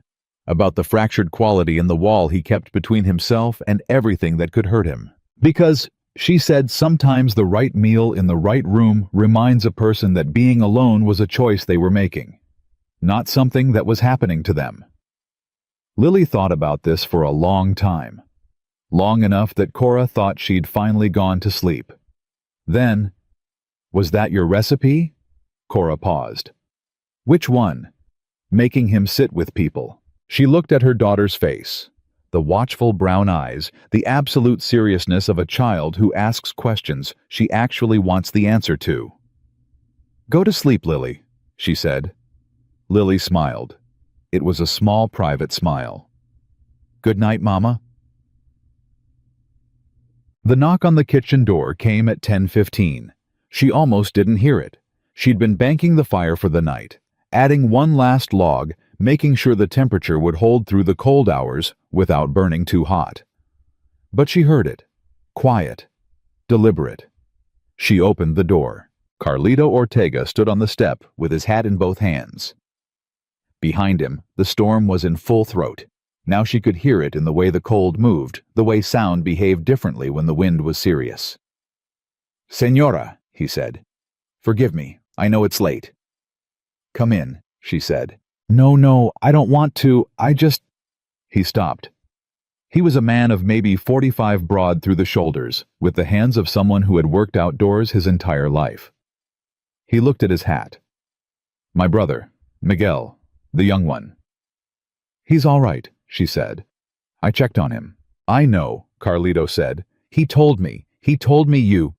about the fractured quality in the wall he kept between himself and everything that could hurt him. Because, she said, sometimes the right meal in the right room reminds a person that being alone was a choice they were making, not something that was happening to them. Lily thought about this for a long time. Long enough that Cora thought she'd finally gone to sleep. Then, "Was that your recipe?" Cora paused. "Which one?" "Making him sit with people." She looked at her daughter's face. The watchful brown eyes, the absolute seriousness of a child who asks questions she actually wants the answer to. "Go to sleep, Lily," she said. Lily smiled. It was a small, private smile. "Good night, Mama." The knock on the kitchen door came at 10:15. She almost didn't hear it. She'd been banking the fire for the night, adding one last log, making sure the temperature would hold through the cold hours without burning too hot. But she heard it. Quiet. Deliberate. She opened the door. Carlito Ortega stood on the step with his hat in both hands. Behind him, the storm was in full throat. Now she could hear it in the way the cold moved, the way sound behaved differently when the wind was serious. "Señora," he said. "Forgive me. I know it's late." "Come in," she said. No, I don't want to. He stopped. He was a man of maybe 45 broad through the shoulders, with the hands of someone who had worked outdoors his entire life. He looked at his hat. "My brother, Miguel, the young one." "He's all right," she said. "I checked on him." "I know," Carlito said. He told me you."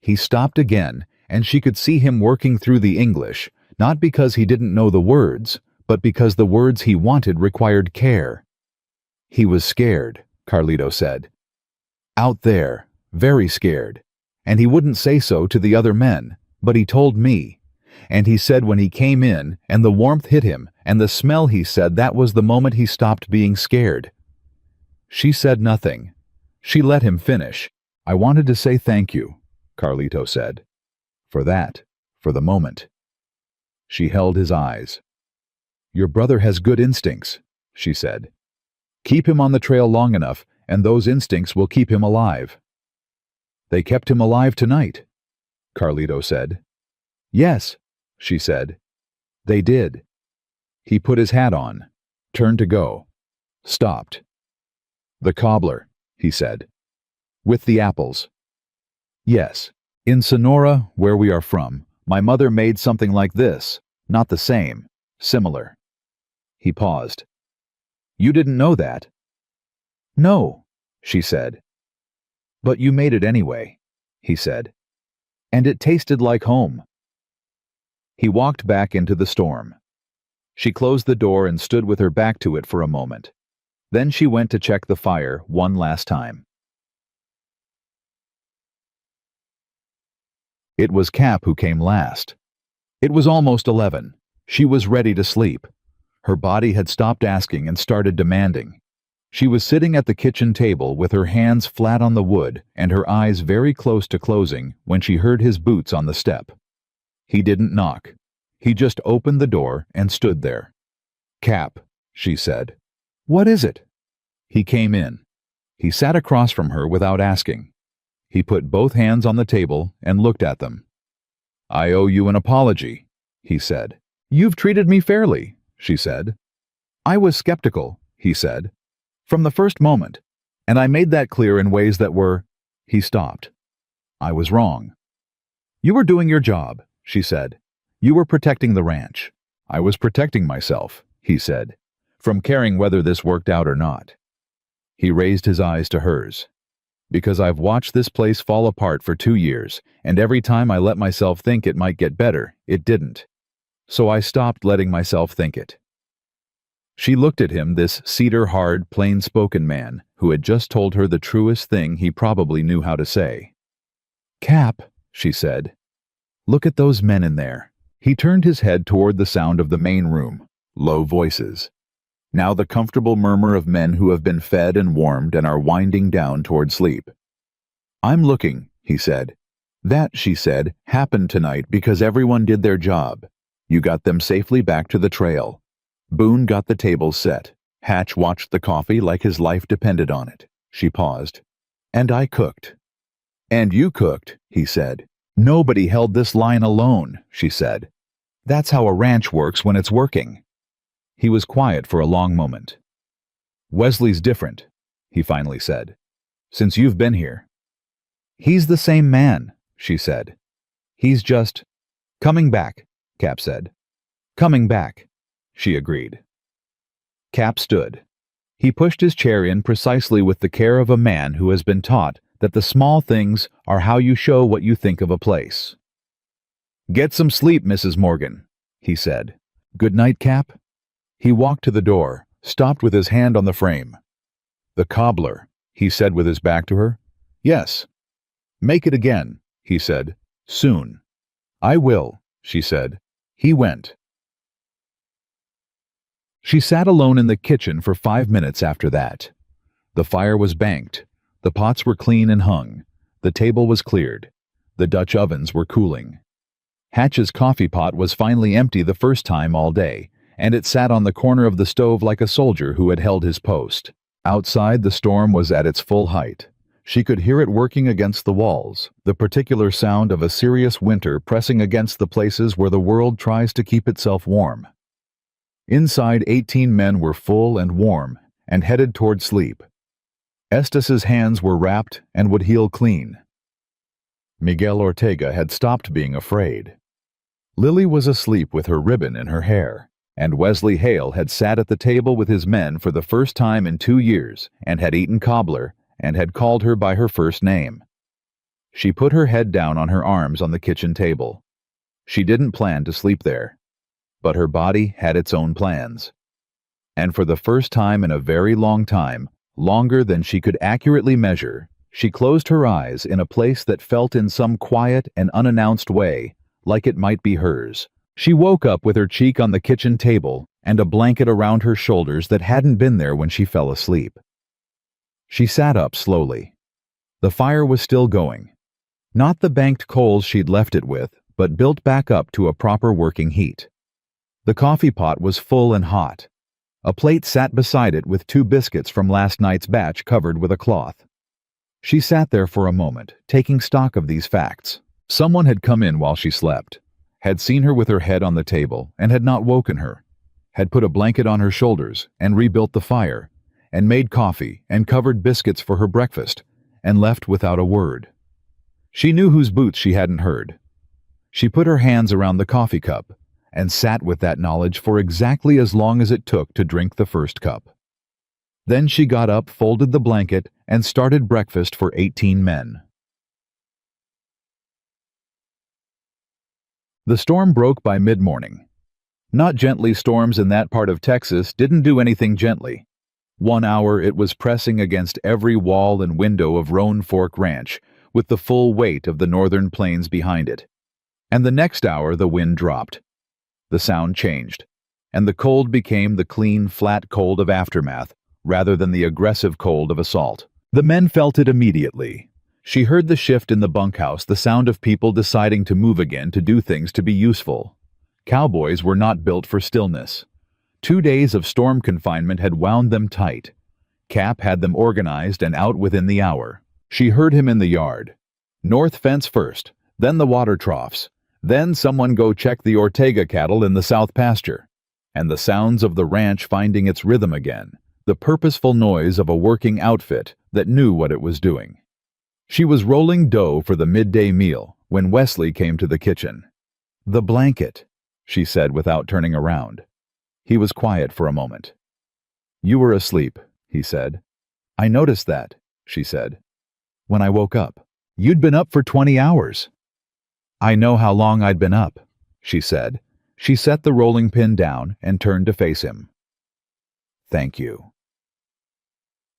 He stopped again, and she could see him working through the English, not because he didn't know the words, but because the words he wanted required care. "He was scared," Carlito said. "Out there, very scared. And he wouldn't say so to the other men, but he told me. And he said when he came in, and the warmth hit him, and the smell, he said that was the moment he stopped being scared." She said nothing. She let him finish. "I wanted to say thank you," Carlito said. "For that, for the moment." She held his eyes. "Your brother has good instincts," she said. "Keep him on the trail long enough, and those instincts will keep him alive." "They kept him alive tonight," Carlito said. "Yes," she said. "They did." He put his hat on, turned to go, stopped. "The cobbler," he said. "With the apples." "Yes. In Sonora, where we are from, my mother made something like this. Not the same. Similar." He paused. "You didn't know that?" "No," she said. "But you made it anyway," he said. "And it tasted like home." He walked back into the storm. She closed the door and stood with her back to it for a moment. Then she went to check the fire one last time. It was Cap who came last. It was almost 11. She was ready to sleep. Her body had stopped asking and started demanding. She was sitting at the kitchen table with her hands flat on the wood and her eyes very close to closing when she heard his boots on the step. He didn't knock. He just opened the door and stood there. "Cap," she said. "What is it?" He came in. He sat across from her without asking. He put both hands on the table and looked at them. "I owe you an apology," he said. "You've treated me fairly," she said. "I was skeptical," he said, "from the first moment, and I made that clear in ways that were—" He stopped. "I was wrong." "You were doing your job," she said. "You were protecting the ranch." "I was protecting myself," he said, "from caring whether this worked out or not." He raised his eyes to hers. "Because I've watched this place fall apart for 2 years, and every time I let myself think it might get better, it didn't. So I stopped letting myself think it." She looked at him, this cedar-hard, plain-spoken man who had just told her the truest thing he probably knew how to say. "Cap," she said, "look at those men in there." He turned his head toward the sound of the main room, low voices. Now the comfortable murmur of men who have been fed and warmed and are winding down toward sleep. "I'm looking," he said. "That," she said, "happened tonight because everyone did their job. You got them safely back to the trail. Boone got the tables set. Hatch watched the coffee like his life depended on it." She paused. "And I cooked." "And you cooked," he said. "Nobody held this line alone," she said. "That's how a ranch works when it's working." He was quiet for a long moment. "Wesley's different," he finally said, "since you've been here." "He's the same man," she said. "He's just—" "Coming back," Cap said. "Coming back," she agreed. Cap stood. He pushed his chair in precisely with the care of a man who has been taught that the small things are how you show what you think of a place. "Get some sleep, Mrs. Morgan," he said. "Good night, Cap." He walked to the door, stopped with his hand on the frame. "The cobbler," he said with his back to her. "Yes." "Make it again," he said. "Soon." "I will," she said. He went. She sat alone in the kitchen for 5 minutes after that. The fire was banked. The pots were clean and hung. The table was cleared. The Dutch ovens were cooling. Hatch's coffee pot was finally empty the first time all day, and it sat on the corner of the stove like a soldier who had held his post. Outside, the storm was at its full height. She could hear it working against the walls, the particular sound of a serious winter pressing against the places where the world tries to keep itself warm. Inside, 18 men were full and warm and headed toward sleep. Estes' hands were wrapped and would heal clean. Miguel Ortega had stopped being afraid. Lily was asleep with her ribbon in her hair, and Wesley Hale had sat at the table with his men for the first time in 2 years and had eaten cobbler and had called her by her first name. She put her head down on her arms on the kitchen table. She didn't plan to sleep there, but her body had its own plans. And for the first time in a very long time, longer than she could accurately measure, she closed her eyes in a place that felt in some quiet and unannounced way like it might be hers. She woke up with her cheek on the kitchen table and a blanket around her shoulders that hadn't been there when she fell asleep. She sat up slowly. The fire was still going. Not the banked coals she'd left it with, but built back up to a proper working heat. The coffee pot was full and hot. A plate sat beside it with 2 biscuits from last night's batch covered with a cloth. She sat there for a moment, taking stock of these facts. Someone had come in while she slept, had seen her with her head on the table and had not woken her, had put a blanket on her shoulders and rebuilt the fire, and made coffee and covered biscuits for her breakfast, and left without a word. She knew whose boots she hadn't heard. She put her hands around the coffee cup and sat with that knowledge for exactly as long as it took to drink the first cup. Then she got up, folded the blanket, and started breakfast for 18 men. The storm broke by mid-morning. Not gently. Storms in that part of Texas didn't do anything gently. 1 hour it was pressing against every wall and window of Roan Fork Ranch, with the full weight of the northern plains behind it. And the next hour the wind dropped. The sound changed, and the cold became the clean, flat cold of aftermath, rather than the aggressive cold of assault. The men felt it immediately. She heard the shift in the bunkhouse, the sound of people deciding to move again, to do things, to be useful. Cowboys were not built for stillness. 2 days of storm confinement had wound them tight. Cap had them organized and out within the hour. She heard him in the yard. North fence first, then the water troughs, then someone go check the Ortega cattle in the south pasture. And the sounds of the ranch finding its rhythm again, the purposeful noise of a working outfit that knew what it was doing. She was rolling dough for the midday meal when Wesley came to the kitchen. "The blanket," she said without turning around. He was quiet for a moment. "You were asleep," he said. "I noticed that," she said. "When I woke up. You'd been up for 20 hours. "I know how long I'd been up," she said. She set the rolling pin down and turned to face him. "Thank you."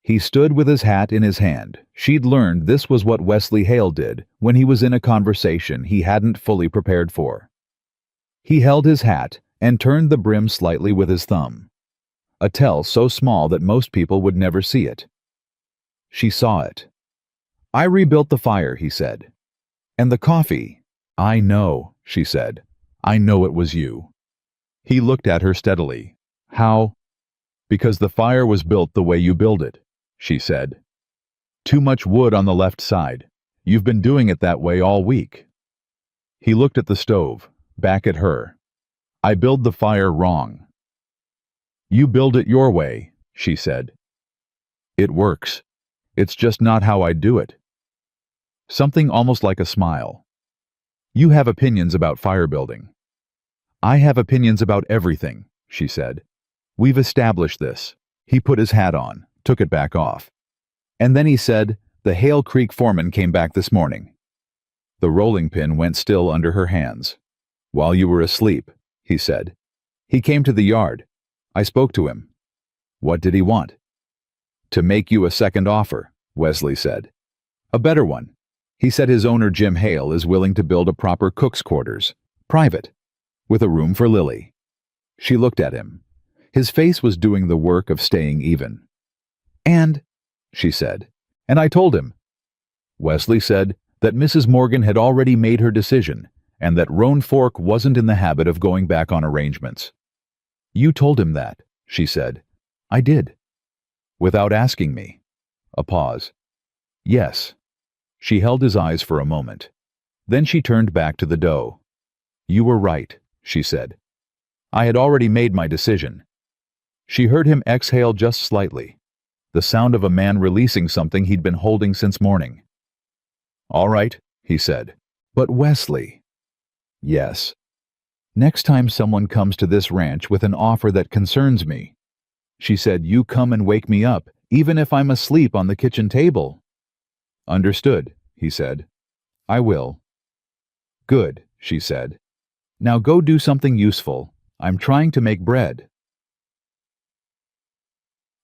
He stood with his hat in his hand. She'd learned this was what Wesley Hale did when he was in a conversation he hadn't fully prepared for. He held his hat and turned the brim slightly with his thumb. A tell so small that most people would never see it. She saw it. "I rebuilt the fire," he said. "And the coffee." "I know," she said. "I know it was you." He looked at her steadily. "How?" "Because the fire was built the way you build it," she said. "Too much wood on the left side. You've been doing it that way all week." He looked at the stove, back at her. "I build the fire wrong." "You build it your way," she said. "It works. It's just not how I do it." Something almost like a smile. "You have opinions about fire building." "I have opinions about everything," she said. "We've established this." He put his hat on, took it back off. And then he said, "The Hale Creek foreman came back this morning." The rolling pin went still under her hands. "While you were asleep," he said. "He came to the yard. I spoke to him." "What did he want?" "To make you a second offer," Wesley said. "A better one. He said his owner Jim Hale is willing to build a proper cook's quarters, private, with a room for Lily." She looked at him. His face was doing the work of staying even. "And," she said, "and I told him." Wesley said that Mrs. Morgan had already made her decision and that Roan Fork wasn't in the habit of going back on arrangements. You told him that, she said. I did. Without asking me. A pause. Yes. She held his eyes for a moment. Then she turned back to the dough. You were right, she said. I had already made my decision. She heard him exhale just slightly, the sound of a man releasing something he'd been holding since morning. All right, he said. But Wesley. Yes. Next time someone comes to this ranch with an offer that concerns me, she said, you come and wake me up, even if I'm asleep on the kitchen table. Understood, he said. I will. Good, she said. Now go do something useful. I'm trying to make bread.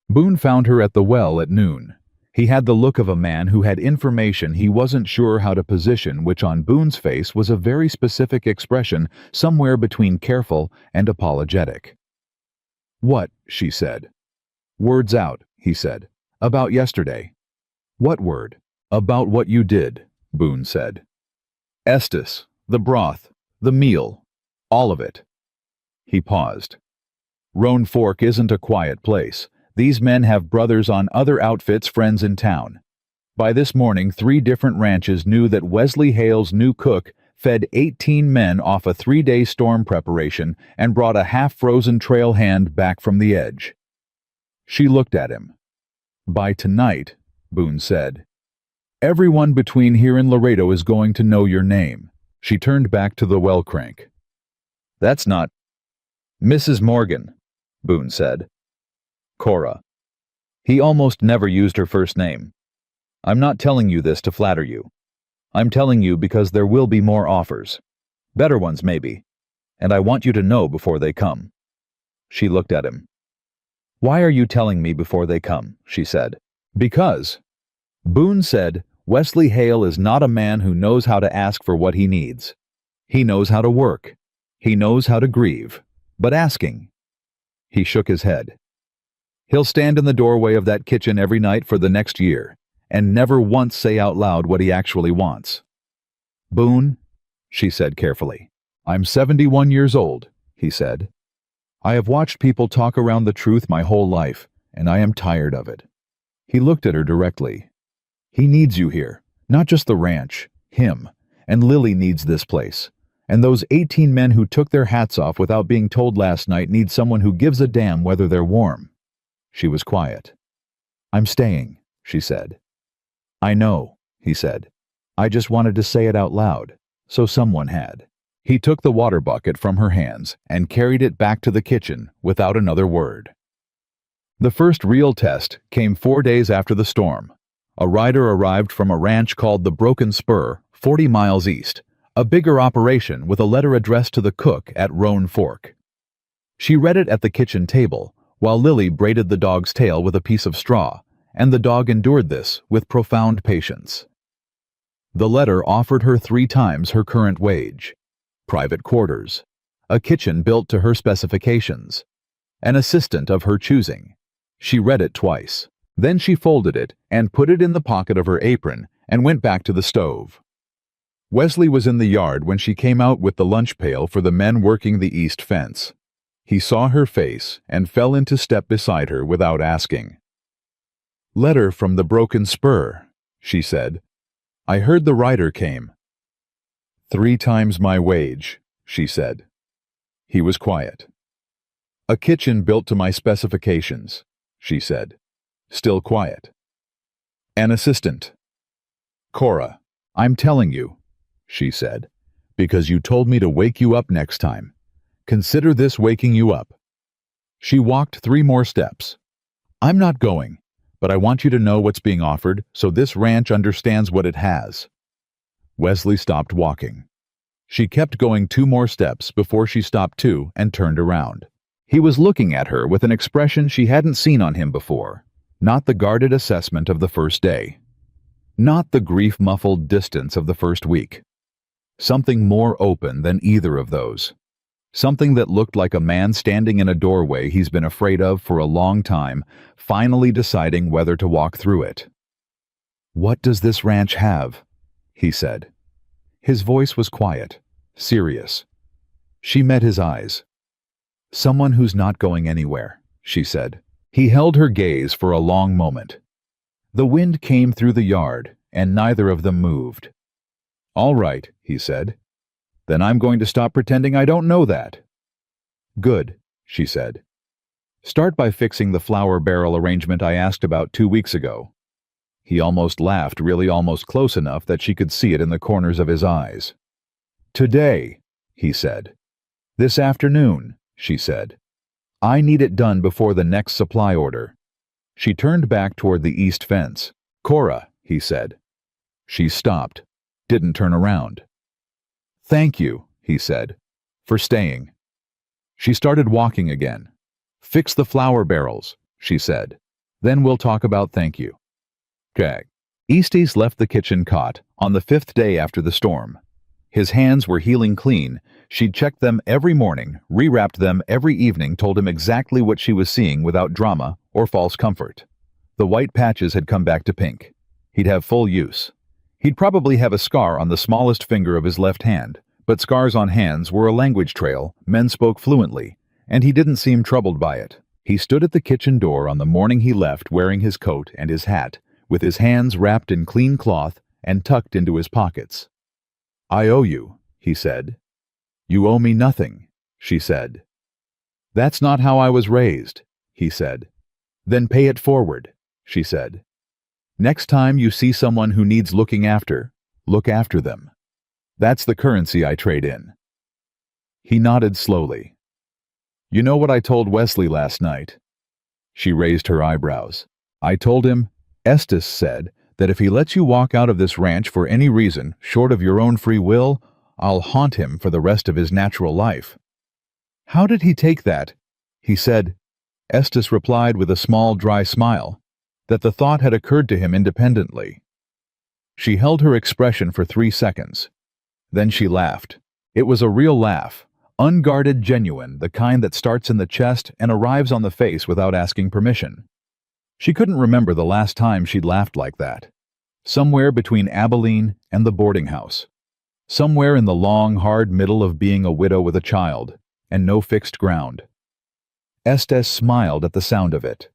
Boone found her at the well at noon. He had the look of a man who had information he wasn't sure how to position, which on Boone's face was a very specific expression somewhere between careful and apologetic. What? She said. Words out, he said. About yesterday. What word? About what you did, Boone said. Estes, the broth, the meal, all of it. He paused. Roan Fork isn't a quiet place. These men have brothers on other outfits, friends in town. By this morning, 3 different ranches knew that Wesley Hale's new cook fed 18 men off a 3-day storm preparation and brought a half-frozen trail hand back from the edge. She looked at him. By tonight, Boone said, everyone between here and Laredo is going to know your name. She turned back to the well crank. That's not Mrs. Morgan, Boone said. Cora. He almost never used her first name. I'm not telling you this to flatter you. I'm telling you because there will be more offers. Better ones, maybe. And I want you to know before they come. She looked at him. Why are you telling me before they come? She said. Because. Boone said, Wesley Hale is not a man who knows how to ask for what he needs. He knows how to work. He knows how to grieve. But asking. He shook his head. He'll stand in the doorway of that kitchen every night for the next year, and never once say out loud what he actually wants. Boone, she said carefully. I'm 71 years old, he said. I have watched people talk around the truth my whole life, and I am tired of it. He looked at her directly. He needs you here, not just the ranch, him, and Lily needs this place. And those 18 men who took their hats off without being told last night need someone who gives a damn whether they're warm. She was quiet. I'm staying, she said. I know, he said. I just wanted to say it out loud, so someone had. He took the water bucket from her hands and carried it back to the kitchen without another word. The first real test came 4 days after the storm. A rider arrived from a ranch called the Broken Spur, 40 miles east, a bigger operation with a letter addressed to the cook at Roan Fork. She read it at the kitchen table, while Lily braided the dog's tail with a piece of straw, and the dog endured this with profound patience. The letter offered her 3 times her current wage, private quarters, a kitchen built to her specifications, an assistant of her choosing. She read it twice. Then she folded it and put it in the pocket of her apron and went back to the stove. Wesley was in the yard when she came out with the lunch pail for the men working the east fence. He saw her face and fell into step beside her without asking. Letter from the Broken Spur, she said. I heard the rider came. 3 times my wage, she said. He was quiet. A kitchen built to my specifications, she said. Still quiet. An assistant. Cora, I'm telling you, she said, because you told me to wake you up next time. Consider this waking you up. She walked 3 more steps. I'm not going, but I want you to know what's being offered so this ranch understands what it has. Wesley stopped walking. She kept going 2 more steps before she stopped too and turned around. He was looking at her with an expression she hadn't seen on him before, not the guarded assessment of the first day, not the grief-muffled distance of the first week. Something more open than either of those. Something that looked like a man standing in a doorway he's been afraid of for a long time, finally deciding whether to walk through it. What does this ranch have? He said. His voice was quiet, serious. She met his eyes. Someone who's not going anywhere, she said. He held her gaze for a long moment. The wind came through the yard, and neither of them moved. All right, he said. Then I'm going to stop pretending I don't know that. Good, she said. Start by fixing the flower barrel arrangement I asked about 2 weeks ago. He almost laughed, really almost close enough that she could see it in the corners of his eyes. Today, he said. This afternoon, she said. I need it done before the next supply order. She turned back toward the east fence. Cora, he said. She stopped, didn't turn around. Thank you, he said, for staying. She started walking again. Fix the flower barrels, she said. Then we'll talk about thank you. Okay. Easties left the kitchen cot on the 5th day after the storm. His hands were healing clean. She'd checked them every morning, rewrapped them every evening, told him exactly what she was seeing without drama or false comfort. The white patches had come back to pink. He'd have full use. He'd probably have a scar on the smallest finger of his left hand, but scars on hands were a language trail. Men spoke fluently, and he didn't seem troubled by it. He stood at the kitchen door on the morning he left, wearing his coat and his hat, with his hands wrapped in clean cloth and tucked into his pockets. I owe you, he said. You owe me nothing, she said. That's not how I was raised, he said. Then pay it forward, she said. Next time you see someone who needs looking after, look after them. That's the currency I trade in. He nodded slowly. You know what I told Wesley last night? She raised her eyebrows. I told him, Estes said, that if he lets you walk out of this ranch for any reason, short of your own free will, I'll haunt him for the rest of his natural life. How did he take that? He said, Estes replied with a small, dry smile, that the thought had occurred to him independently. She held her expression for 3 seconds. Then she laughed. It was a real laugh, unguarded, genuine, the kind that starts in the chest and arrives on the face without asking permission. She couldn't remember the last time she'd laughed like that. Somewhere between Abilene and the boarding house. Somewhere in the long, hard middle of being a widow with a child, and no fixed ground. Estes smiled at the sound of it.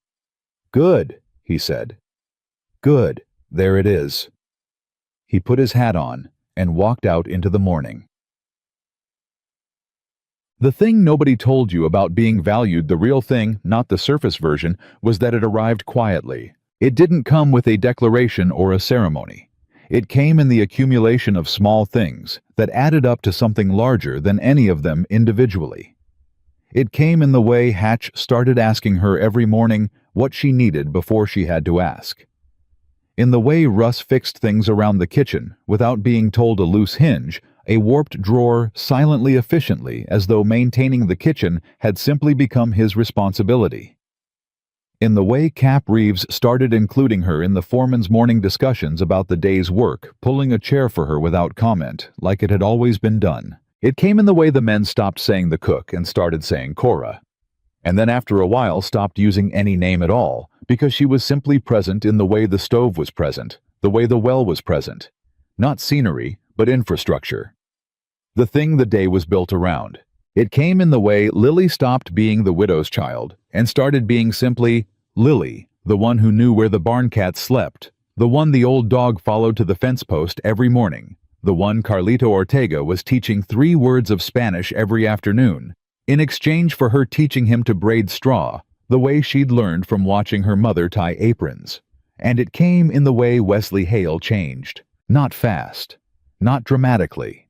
Good, he said. Good, there it is. He put his hat on and walked out into the morning. The thing nobody told you about being valued, the real thing, not the surface version, was that it arrived quietly. It didn't come with a declaration or a ceremony. It came in the accumulation of small things that added up to something larger than any of them individually. It came in the way Hatch started asking her every morning what she needed before she had to ask. In the way Russ fixed things around the kitchen without being told a loose hinge, a warped drawer, silently efficiently, as though maintaining the kitchen had simply become his responsibility. In the way Cap Reeves started including her in the foreman's morning discussions about the day's work, pulling a chair for her without comment, like it had always been done. It came in the way the men stopped saying the cook and started saying Cora. And then after a while stopped using any name at all, because she was simply present in the way the stove was present, the way the well was present. Not scenery, but infrastructure. The thing the day was built around. It came in the way Lily stopped being the widow's child and started being simply Lily, the one who knew where the barn cats slept, the one the old dog followed to the fence post every morning, the one Carlito Ortega was teaching 3 words of Spanish every afternoon, in exchange for her teaching him to braid straw, the way she'd learned from watching her mother tie aprons. And it came in the way Wesley Hale changed, not fast, not dramatically,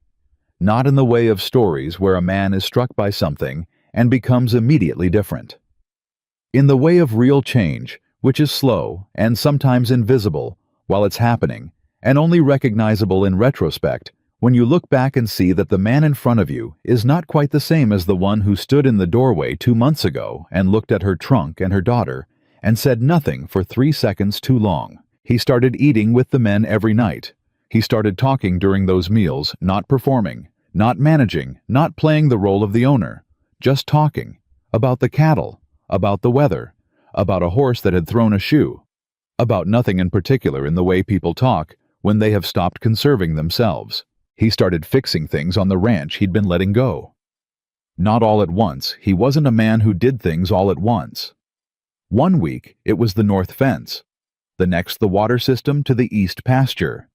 not in the way of stories where a man is struck by something and becomes immediately different. In the way of real change, which is slow and sometimes invisible while it's happening, and only recognizable in retrospect when you look back and see that the man in front of you is not quite the same as the one who stood in the doorway 2 months ago and looked at her trunk and her daughter and said nothing for 3 seconds too long. He started eating with the men every night. He started talking during those meals, not performing, not managing, not playing the role of the owner, just talking about the cattle, about the weather, about a horse that had thrown a shoe, about nothing in particular in the way people talk when they have stopped conserving themselves. He started fixing things on the ranch he'd been letting go. Not all at once. He wasn't a man who did things all at once. One week, it was the north fence. The next, the water system to the east pasture.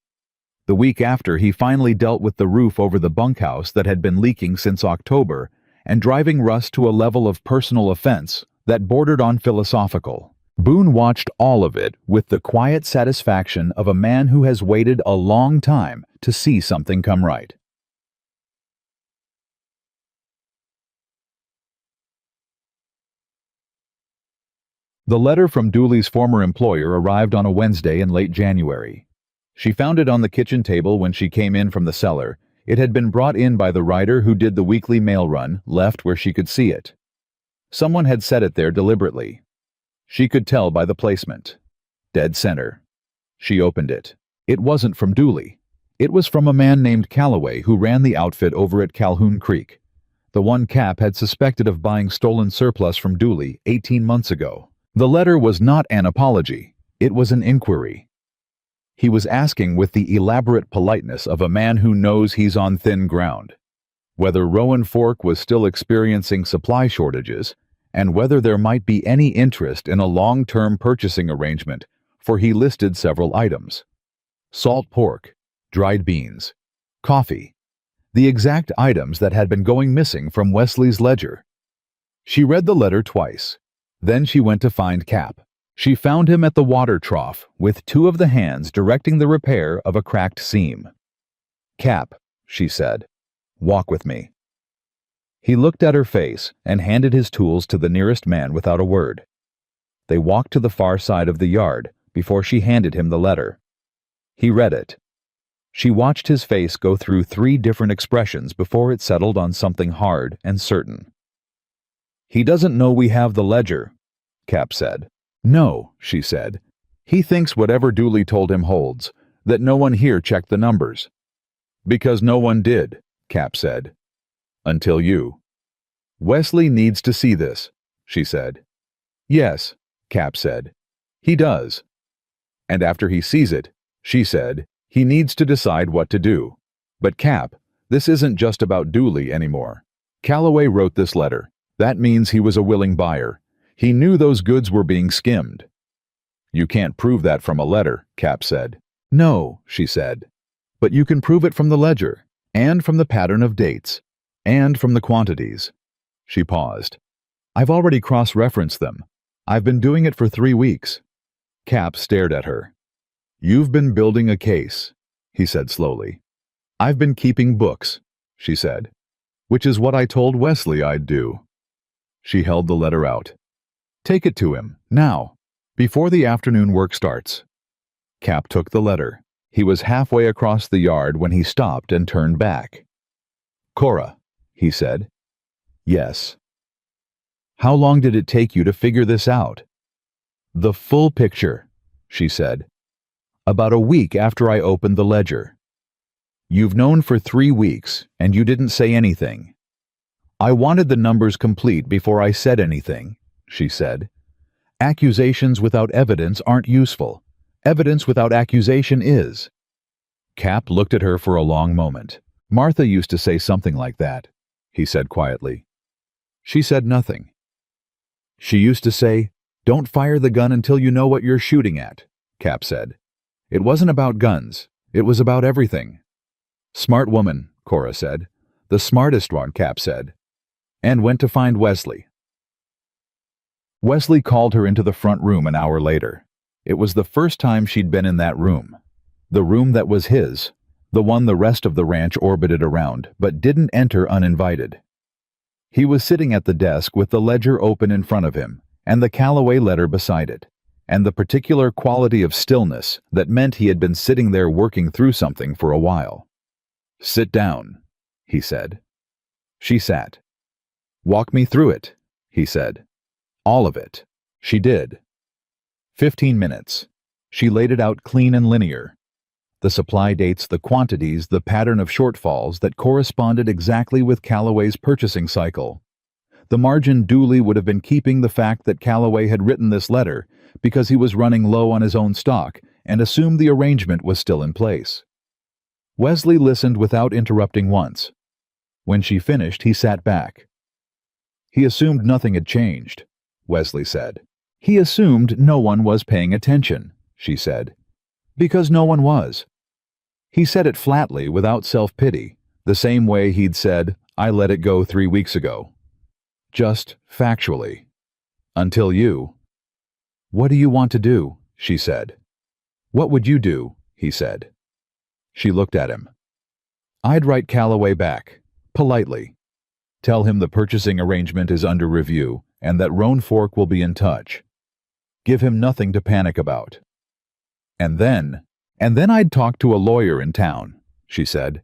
The week after, he finally dealt with the roof over the bunkhouse that had been leaking since October and driving Russ to a level of personal offense that bordered on philosophical. Boone watched all of it with the quiet satisfaction of a man who has waited a long time to see something come right. The letter from Dooley's former employer arrived on a Wednesday in late January. She found it on the kitchen table when she came in from the cellar. It had been brought in by the writer who did the weekly mail run, left where she could see it. Someone had set it there deliberately. She could tell by the placement. Dead center. She opened it. It wasn't from Dooley. It was from a man named Calloway who ran the outfit over at Calhoun Creek, the one Cap had suspected of buying stolen surplus from Dooley 18 months ago. The letter was not an apology. It was an inquiry. He was asking with the elaborate politeness of a man who knows he's on thin ground, whether Rowan Fork was still experiencing supply shortages and whether there might be any interest in a long-term purchasing arrangement, for he listed several items: salt pork, dried beans, coffee, the exact items that had been going missing from Wesley's ledger. She read the letter twice. Then she went to find Cap. She found him at the water trough with two of the hands directing the repair of a cracked seam. "Cap," she said, "walk with me." He looked at her face and handed his tools to the nearest man without a word. They walked to the far side of the yard before she handed him the letter. He read it. She watched his face go through 3 different expressions before it settled on something hard and certain. "He doesn't know we have the ledger," Cap said. "No," she said. "He thinks whatever Dooley told him holds, that no one here checked the numbers." "Because no one did," Cap said. "Until you." "Wesley needs to see this," she said. "Yes," Cap said. "He does." "And after he sees it," she said, "he needs to decide what to do." "But Cap, this isn't just about Dooley anymore. Calloway wrote this letter. That means he was a willing buyer. He knew those goods were being skimmed." "You can't prove that from a letter," Cap said. "No," she said. "But you can prove it from the ledger, and from the pattern of dates, and from the quantities." She paused. "I've already cross-referenced them. I've been doing it for 3 weeks." Cap stared at her. "You've been building a case," he said slowly. "I've been keeping books," she said. "Which is what I told Wesley I'd do." She held the letter out. "Take it to him, now, before the afternoon work starts." Cap took the letter. He was halfway across the yard when he stopped and turned back. "Cora," he said. "Yes." "How long did it take you to figure this out?" "The full picture," she said. "About a week after I opened the ledger." "You've known for 3 weeks, and you didn't say anything." "I wanted the numbers complete before I said anything," she said. "Accusations without evidence aren't useful. Evidence without accusation is." Cap looked at her for a long moment. "Martha used to say something like that," he said quietly. She said nothing. "She used to say, 'Don't fire the gun until you know what you're shooting at,'" Cap said. "It wasn't about guns. It was about everything." "Smart woman," Cora said. "The smartest one," Cap said. And went to find Wesley. Wesley called her into the front room an hour later. It was the first time she'd been in that room. The room that was his, the one the rest of the ranch orbited around, but didn't enter uninvited. He was sitting at the desk with the ledger open in front of him, and the Calloway letter beside it, and the particular quality of stillness that meant he had been sitting there working through something for a while. "Sit down," he said. She sat. "Walk me through it," he said. "All of it." She did. 15 minutes. She laid it out clean and linear. The supply dates, the quantities, the pattern of shortfalls that corresponded exactly with Calloway's purchasing cycle. The margin Dooley would have been keeping the fact that Calloway had written this letter because he was running low on his own stock and assumed the arrangement was still in place. Wesley listened without interrupting once. When she finished, he sat back. He assumed nothing had changed, Wesley said. He assumed no one was paying attention, she said. Because no one was. He said it flatly, without self-pity, the same way he'd said, I let it go 3 weeks ago. Just factually. Until you. What do you want to do? She said. What would you do? He said. She looked at him. I'd write Calloway back, politely. Tell him the purchasing arrangement is under review and that Roan Fork will be in touch. Give him nothing to panic about. And then I'd talk to a lawyer in town, she said.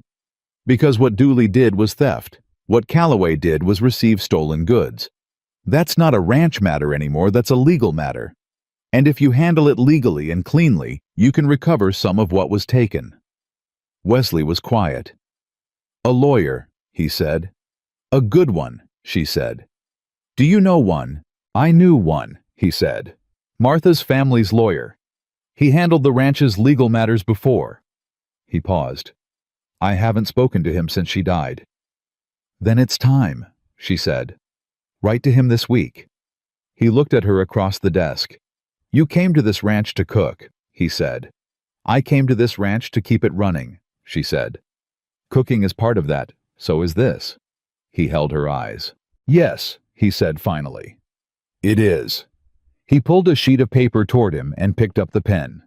Because what Dooley did was theft. What Calloway did was receive stolen goods. That's not a ranch matter anymore, that's a legal matter. And if you handle it legally and cleanly, you can recover some of what was taken. Wesley was quiet. A lawyer, he said. A good one, she said. Do you know one? I knew one, he said. Martha's family's lawyer. He handled the ranch's legal matters before. He paused. I haven't spoken to him since she died. Then it's time, she said. Write to him this week. He looked at her across the desk. You came to this ranch to cook, he said. I came to this ranch to keep it running, she said. Cooking is part of that, so is this. He held her eyes. Yes, he said finally. It is. He pulled a sheet of paper toward him and picked up the pen.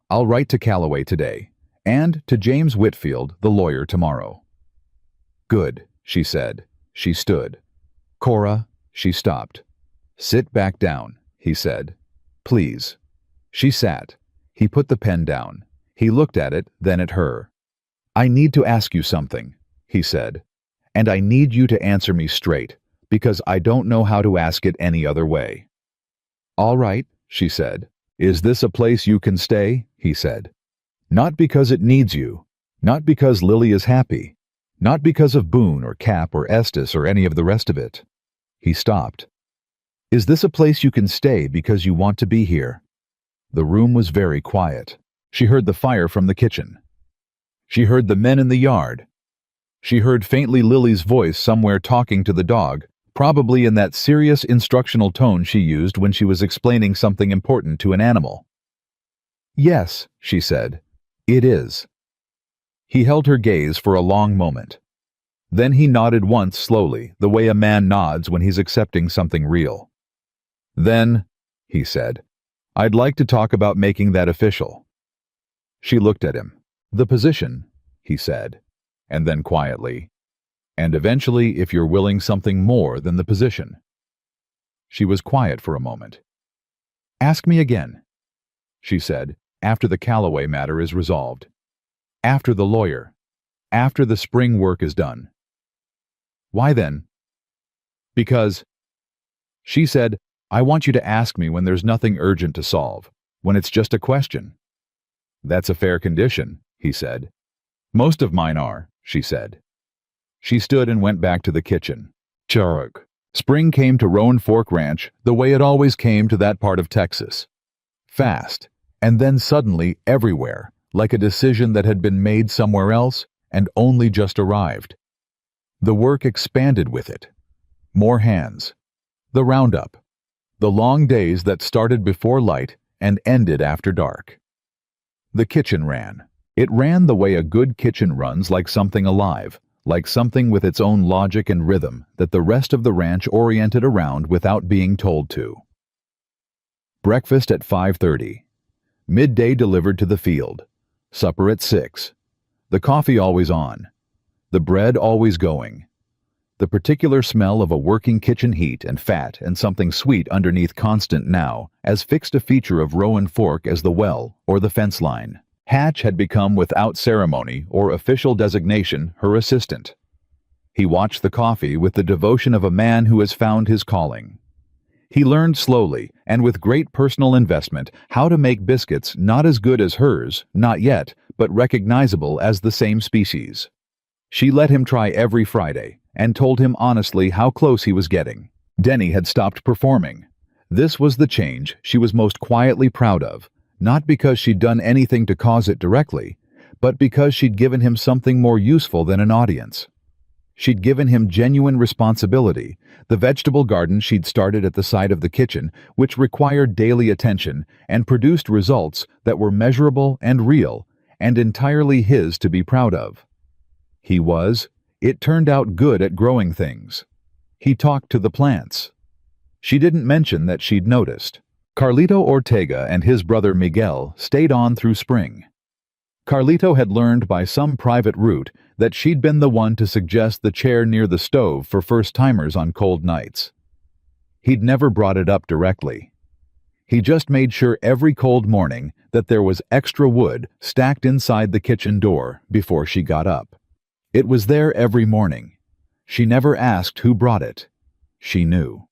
I'll write to Calloway today, and to James Whitfield, the lawyer, tomorrow. Good, she said. She stood. Cora, she stopped. Sit back down, he said. Please. She sat. He put the pen down. He looked at it, then at her. I need to ask you something, he said. And I need you to answer me straight, because I don't know how to ask it any other way. All right, she said. Is this a place you can stay? He said. Not because it needs you. Not because Lily is happy. Not because of Boone or Cap or Estes or any of the rest of it. He stopped. Is this a place you can stay because you want to be here? The room was very quiet. She heard the fire from the kitchen. She heard the men in the yard. She heard faintly Lily's voice somewhere talking to the dog, probably in that serious instructional tone she used when she was explaining something important to an animal. Yes, she said. It is. He held her gaze for a long moment. Then he nodded once slowly, the way a man nods when he's accepting something real. Then, he said, I'd like to talk about making that official. She looked at him. The position, he said, and then quietly, and eventually if you're willing something more than the position. She was quiet for a moment. Ask me again, she said, after the Calloway matter is resolved. After the lawyer. After the spring work is done. Why then? Because, she said, I want you to ask me when there's nothing urgent to solve, when it's just a question. That's a fair condition, he said. Most of mine are, she said. She stood and went back to the kitchen. Churg. Spring came to Roan Fork Ranch the way it always came to that part of Texas. Fast, and then suddenly everywhere, like a decision that had been made somewhere else and only just arrived. The work expanded with it. More hands. The roundup. The long days that started before light and ended after dark. The kitchen ran. It ran the way a good kitchen runs, like something alive, like something with its own logic and rhythm that the rest of the ranch oriented around without being told to. Breakfast at 5:30. Midday delivered to the field. Supper at 6. The coffee always on. The bread always going. The particular smell of a working kitchen heat and fat and something sweet underneath constant now, as fixed a feature of Roan Fork as the well or the fence line. Hatch had become without ceremony or official designation her assistant. He watched the coffee with the devotion of a man who has found his calling. He learned slowly and with great personal investment how to make biscuits not as good as hers, not yet, but recognizable as the same species. She let him try every Friday and told him honestly how close he was getting. Denny had stopped performing. This was the change she was most quietly proud of, not because she'd done anything to cause it directly, but because she'd given him something more useful than an audience. She'd given him genuine responsibility, the vegetable garden she'd started at the side of the kitchen, which required daily attention and produced results that were measurable and real, and entirely his to be proud of. It turned out good at growing things. He talked to the plants. She didn't mention that she'd noticed. Carlito Ortega and his brother Miguel stayed on through spring. Carlito had learned by some private route that she'd been the one to suggest the chair near the stove for first-timers on cold nights. He'd never brought it up directly. He just made sure every cold morning that there was extra wood stacked inside the kitchen door before she got up. It was there every morning. She never asked who brought it. She knew.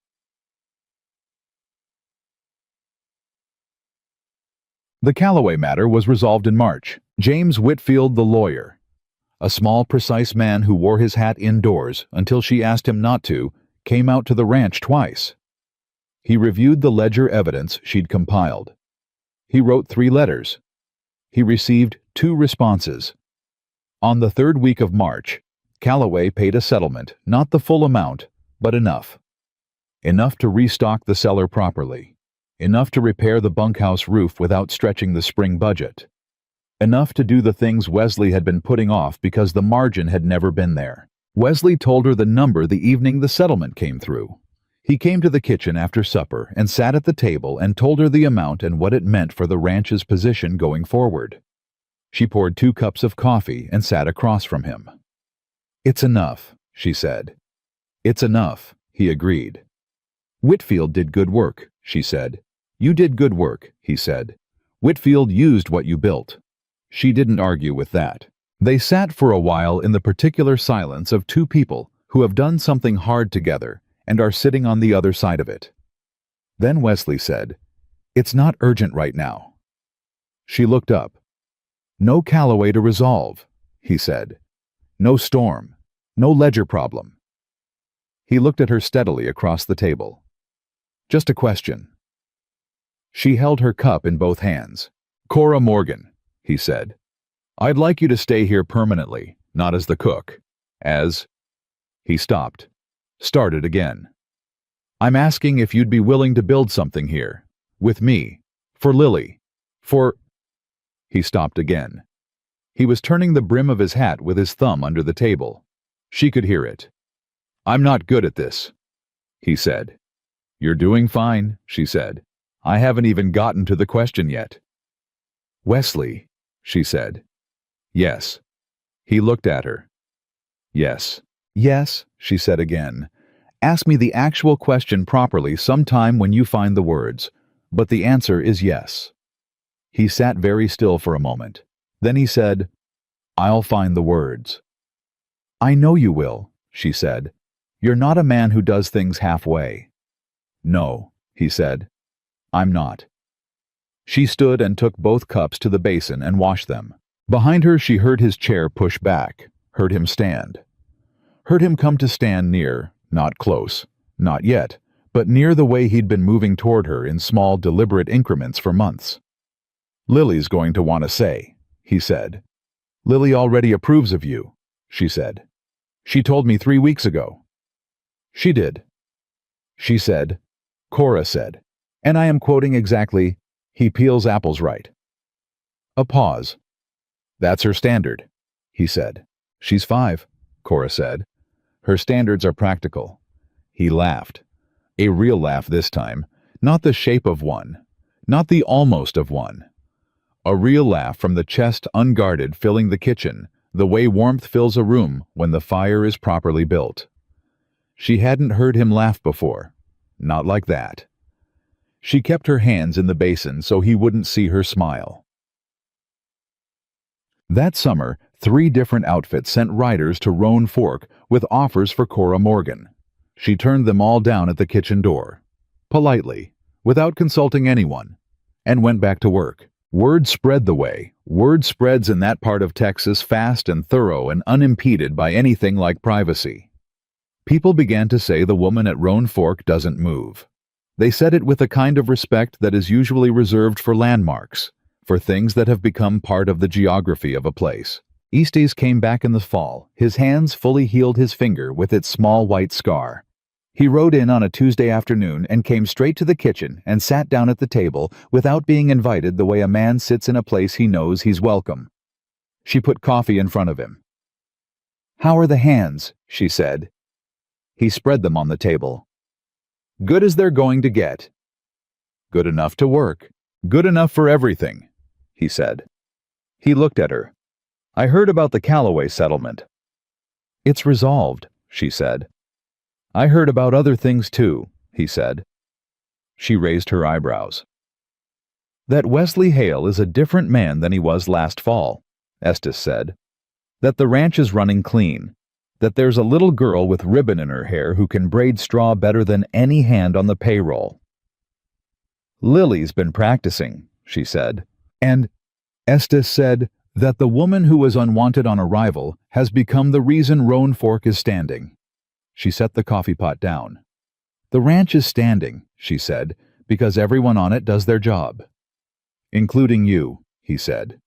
The Calloway matter was resolved in March. James Whitfield, the lawyer, a small, precise man who wore his hat indoors until she asked him not to, came out to the ranch twice. He reviewed the ledger evidence she'd compiled. He wrote 3 letters. He received 2 responses. On the 3rd week of March, Calloway paid a settlement, not the full amount, but enough. Enough to restock the cellar properly. Enough to repair the bunkhouse roof without stretching the spring budget. Enough to do the things Wesley had been putting off because the margin had never been there. Wesley told her the number the evening the settlement came through. He came to the kitchen after supper and sat at the table and told her the amount and what it meant for the ranch's position going forward. She poured 2 cups of coffee and sat across from him. "It's enough," she said. "It's enough," he agreed. "Whitfield did good work," she said. "You did good work," he said. "Whitfield used what you built." She didn't argue with that. They sat for a while in the particular silence of 2 people who have done something hard together and are sitting on the other side of it. Then Wesley said, "It's not urgent right now." She looked up. "No Calloway to resolve," he said. "No storm. No ledger problem." He looked at her steadily across the table. "Just a question." She held her cup in both hands. "Cora Morgan," he said. "I'd like you to stay here permanently, not as the cook, as—" He stopped. Started again. "I'm asking if you'd be willing to build something here, with me, for Lily, for—" He stopped again. He was turning the brim of his hat with his thumb under the table. She could hear it. "I'm not good at this," he said. "You're doing fine," she said. "I haven't even gotten to the question yet." "Wesley," she said. "Yes." He looked at her. "Yes." "Yes," she said again. "Ask me the actual question properly sometime when you find the words, but the answer is yes." He sat very still for a moment. Then he said, "I'll find the words." "I know you will," she said. "You're not a man who does things halfway." "No," he said. "I'm not." She stood and took both cups to the basin and washed them. Behind her she heard his chair push back, heard him stand. Heard him come to stand near, not close, not yet, but near the way he'd been moving toward her in small, deliberate increments for months. "Lily's going to want to say," he said. "Lily already approves of you," she said. "She told me 3 weeks ago." "She did." She said, Cora said, and I am quoting exactly, "He peels apples right." A pause. "That's her standard," he said. "She's 5, Cora said. "Her standards are practical." He laughed. A real laugh this time, not the shape of one, not the almost of one. A real laugh from the chest unguarded filling the kitchen, the way warmth fills a room when the fire is properly built. She hadn't heard him laugh before. Not like that. She kept her hands in the basin so he wouldn't see her smile. That summer, 3 different outfits sent riders to Roan Fork with offers for Cora Morgan. She turned them all down at the kitchen door, politely, without consulting anyone, and went back to work. Word spread the way. Word spreads in that part of Texas fast and thorough and unimpeded by anything like privacy. People began to say the woman at Roan Fork doesn't move. They said it with a kind of respect that is usually reserved for landmarks, for things that have become part of the geography of a place. Estes came back in the fall. His hands fully healed his finger with its small white scar. He rode in on a Tuesday afternoon and came straight to the kitchen and sat down at the table without being invited the way a man sits in a place he knows he's welcome. She put coffee in front of him. "How are the hands?" she said. He spread them on the table. "Good as they're going to get." "Good enough to work. Good enough for everything," he said. He looked at her. "I heard about the Calloway settlement." "It's resolved," she said. "I heard about other things too," he said. She raised her eyebrows. "That Wesley Hale is a different man than he was last fall," Estes said. "That the ranch is running clean. That there's a little girl with ribbon in her hair who can braid straw better than any hand on the payroll." "Lily's been practicing," she said. "And," Estes said, "that the woman who was unwanted on arrival has become the reason Roan Fork is standing." She set the coffee pot down. "The ranch is standing," she said, "because everyone on it does their job." "Including you," he said.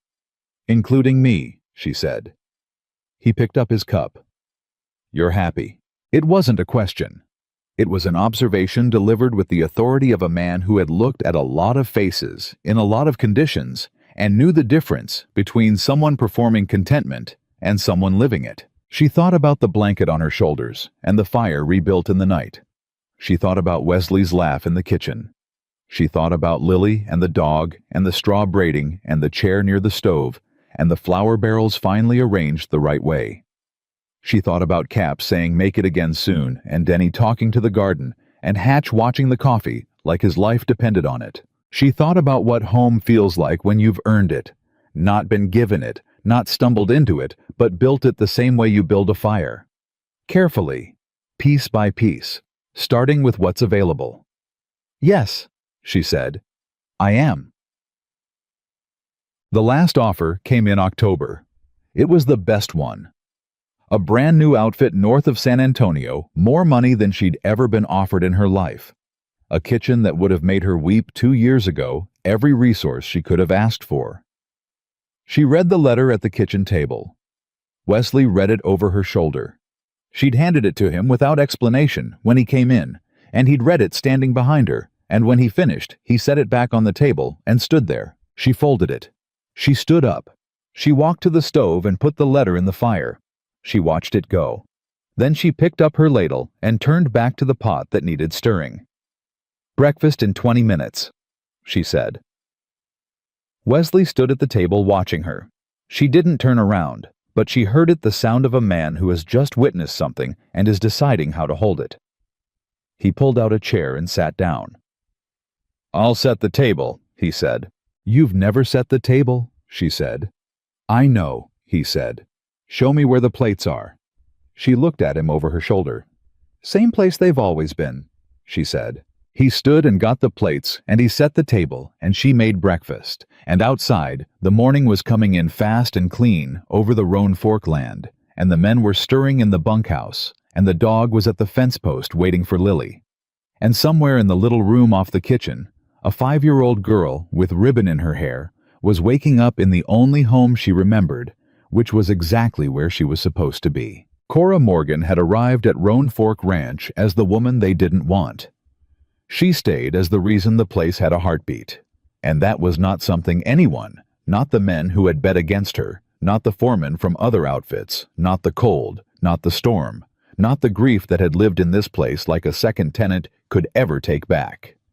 "Including me," she said. He picked up his cup. "You're happy." It wasn't a question. It was an observation delivered with the authority of a man who had looked at a lot of faces, in a lot of conditions, and knew the difference between someone performing contentment and someone living it. She thought about the blanket on her shoulders and the fire rebuilt in the night. She thought about Wesley's laugh in the kitchen. She thought about Lily and the dog and the straw braiding and the chair near the stove and the flour barrels finely arranged the right way. She thought about Cap saying "make it again soon" and Denny talking to the garden and Hatch watching the coffee like his life depended on it. She thought about what home feels like when you've earned it, not been given it, not stumbled into it, but built it the same way you build a fire. Carefully, piece by piece, starting with what's available. "Yes," she said, "I am." The last offer came in October. It was the best one. A brand new outfit north of San Antonio, more money than she'd ever been offered in her life. A kitchen that would have made her weep 2 years ago, every resource she could have asked for. She read the letter at the kitchen table. Wesley read it over her shoulder. She'd handed it to him without explanation when he came in, and he'd read it standing behind her, and when he finished, he set it back on the table and stood there. She folded it. She stood up. She walked to the stove and put the letter in the fire. She watched it go. Then she picked up her ladle and turned back to the pot that needed stirring. "Breakfast in 20 minutes, she said. Wesley stood at the table watching her. She didn't turn around, but she heard it the sound of a man who has just witnessed something and is deciding how to hold it. He pulled out a chair and sat down. "I'll set the table," he said. "You've never set the table," she said. "I know," he said. "Show me where the plates are." She looked at him over her shoulder. "Same place they've always been," she said. He stood and got the plates, and he set the table, and she made breakfast. And outside, the morning was coming in fast and clean over the Roan Fork land, and the men were stirring in the bunkhouse, and the dog was at the fence post waiting for Lily. And somewhere in the little room off the kitchen, a 5-year-old girl with ribbon in her hair was waking up in the only home she remembered, which was exactly where she was supposed to be. Cora Morgan had arrived at Roan Fork Ranch as the woman they didn't want. She stayed as the reason the place had a heartbeat. And that was not something anyone, not the men who had bet against her, not the foremen from other outfits, not the cold, not the storm, not the grief that had lived in this place like a second tenant, could ever take back.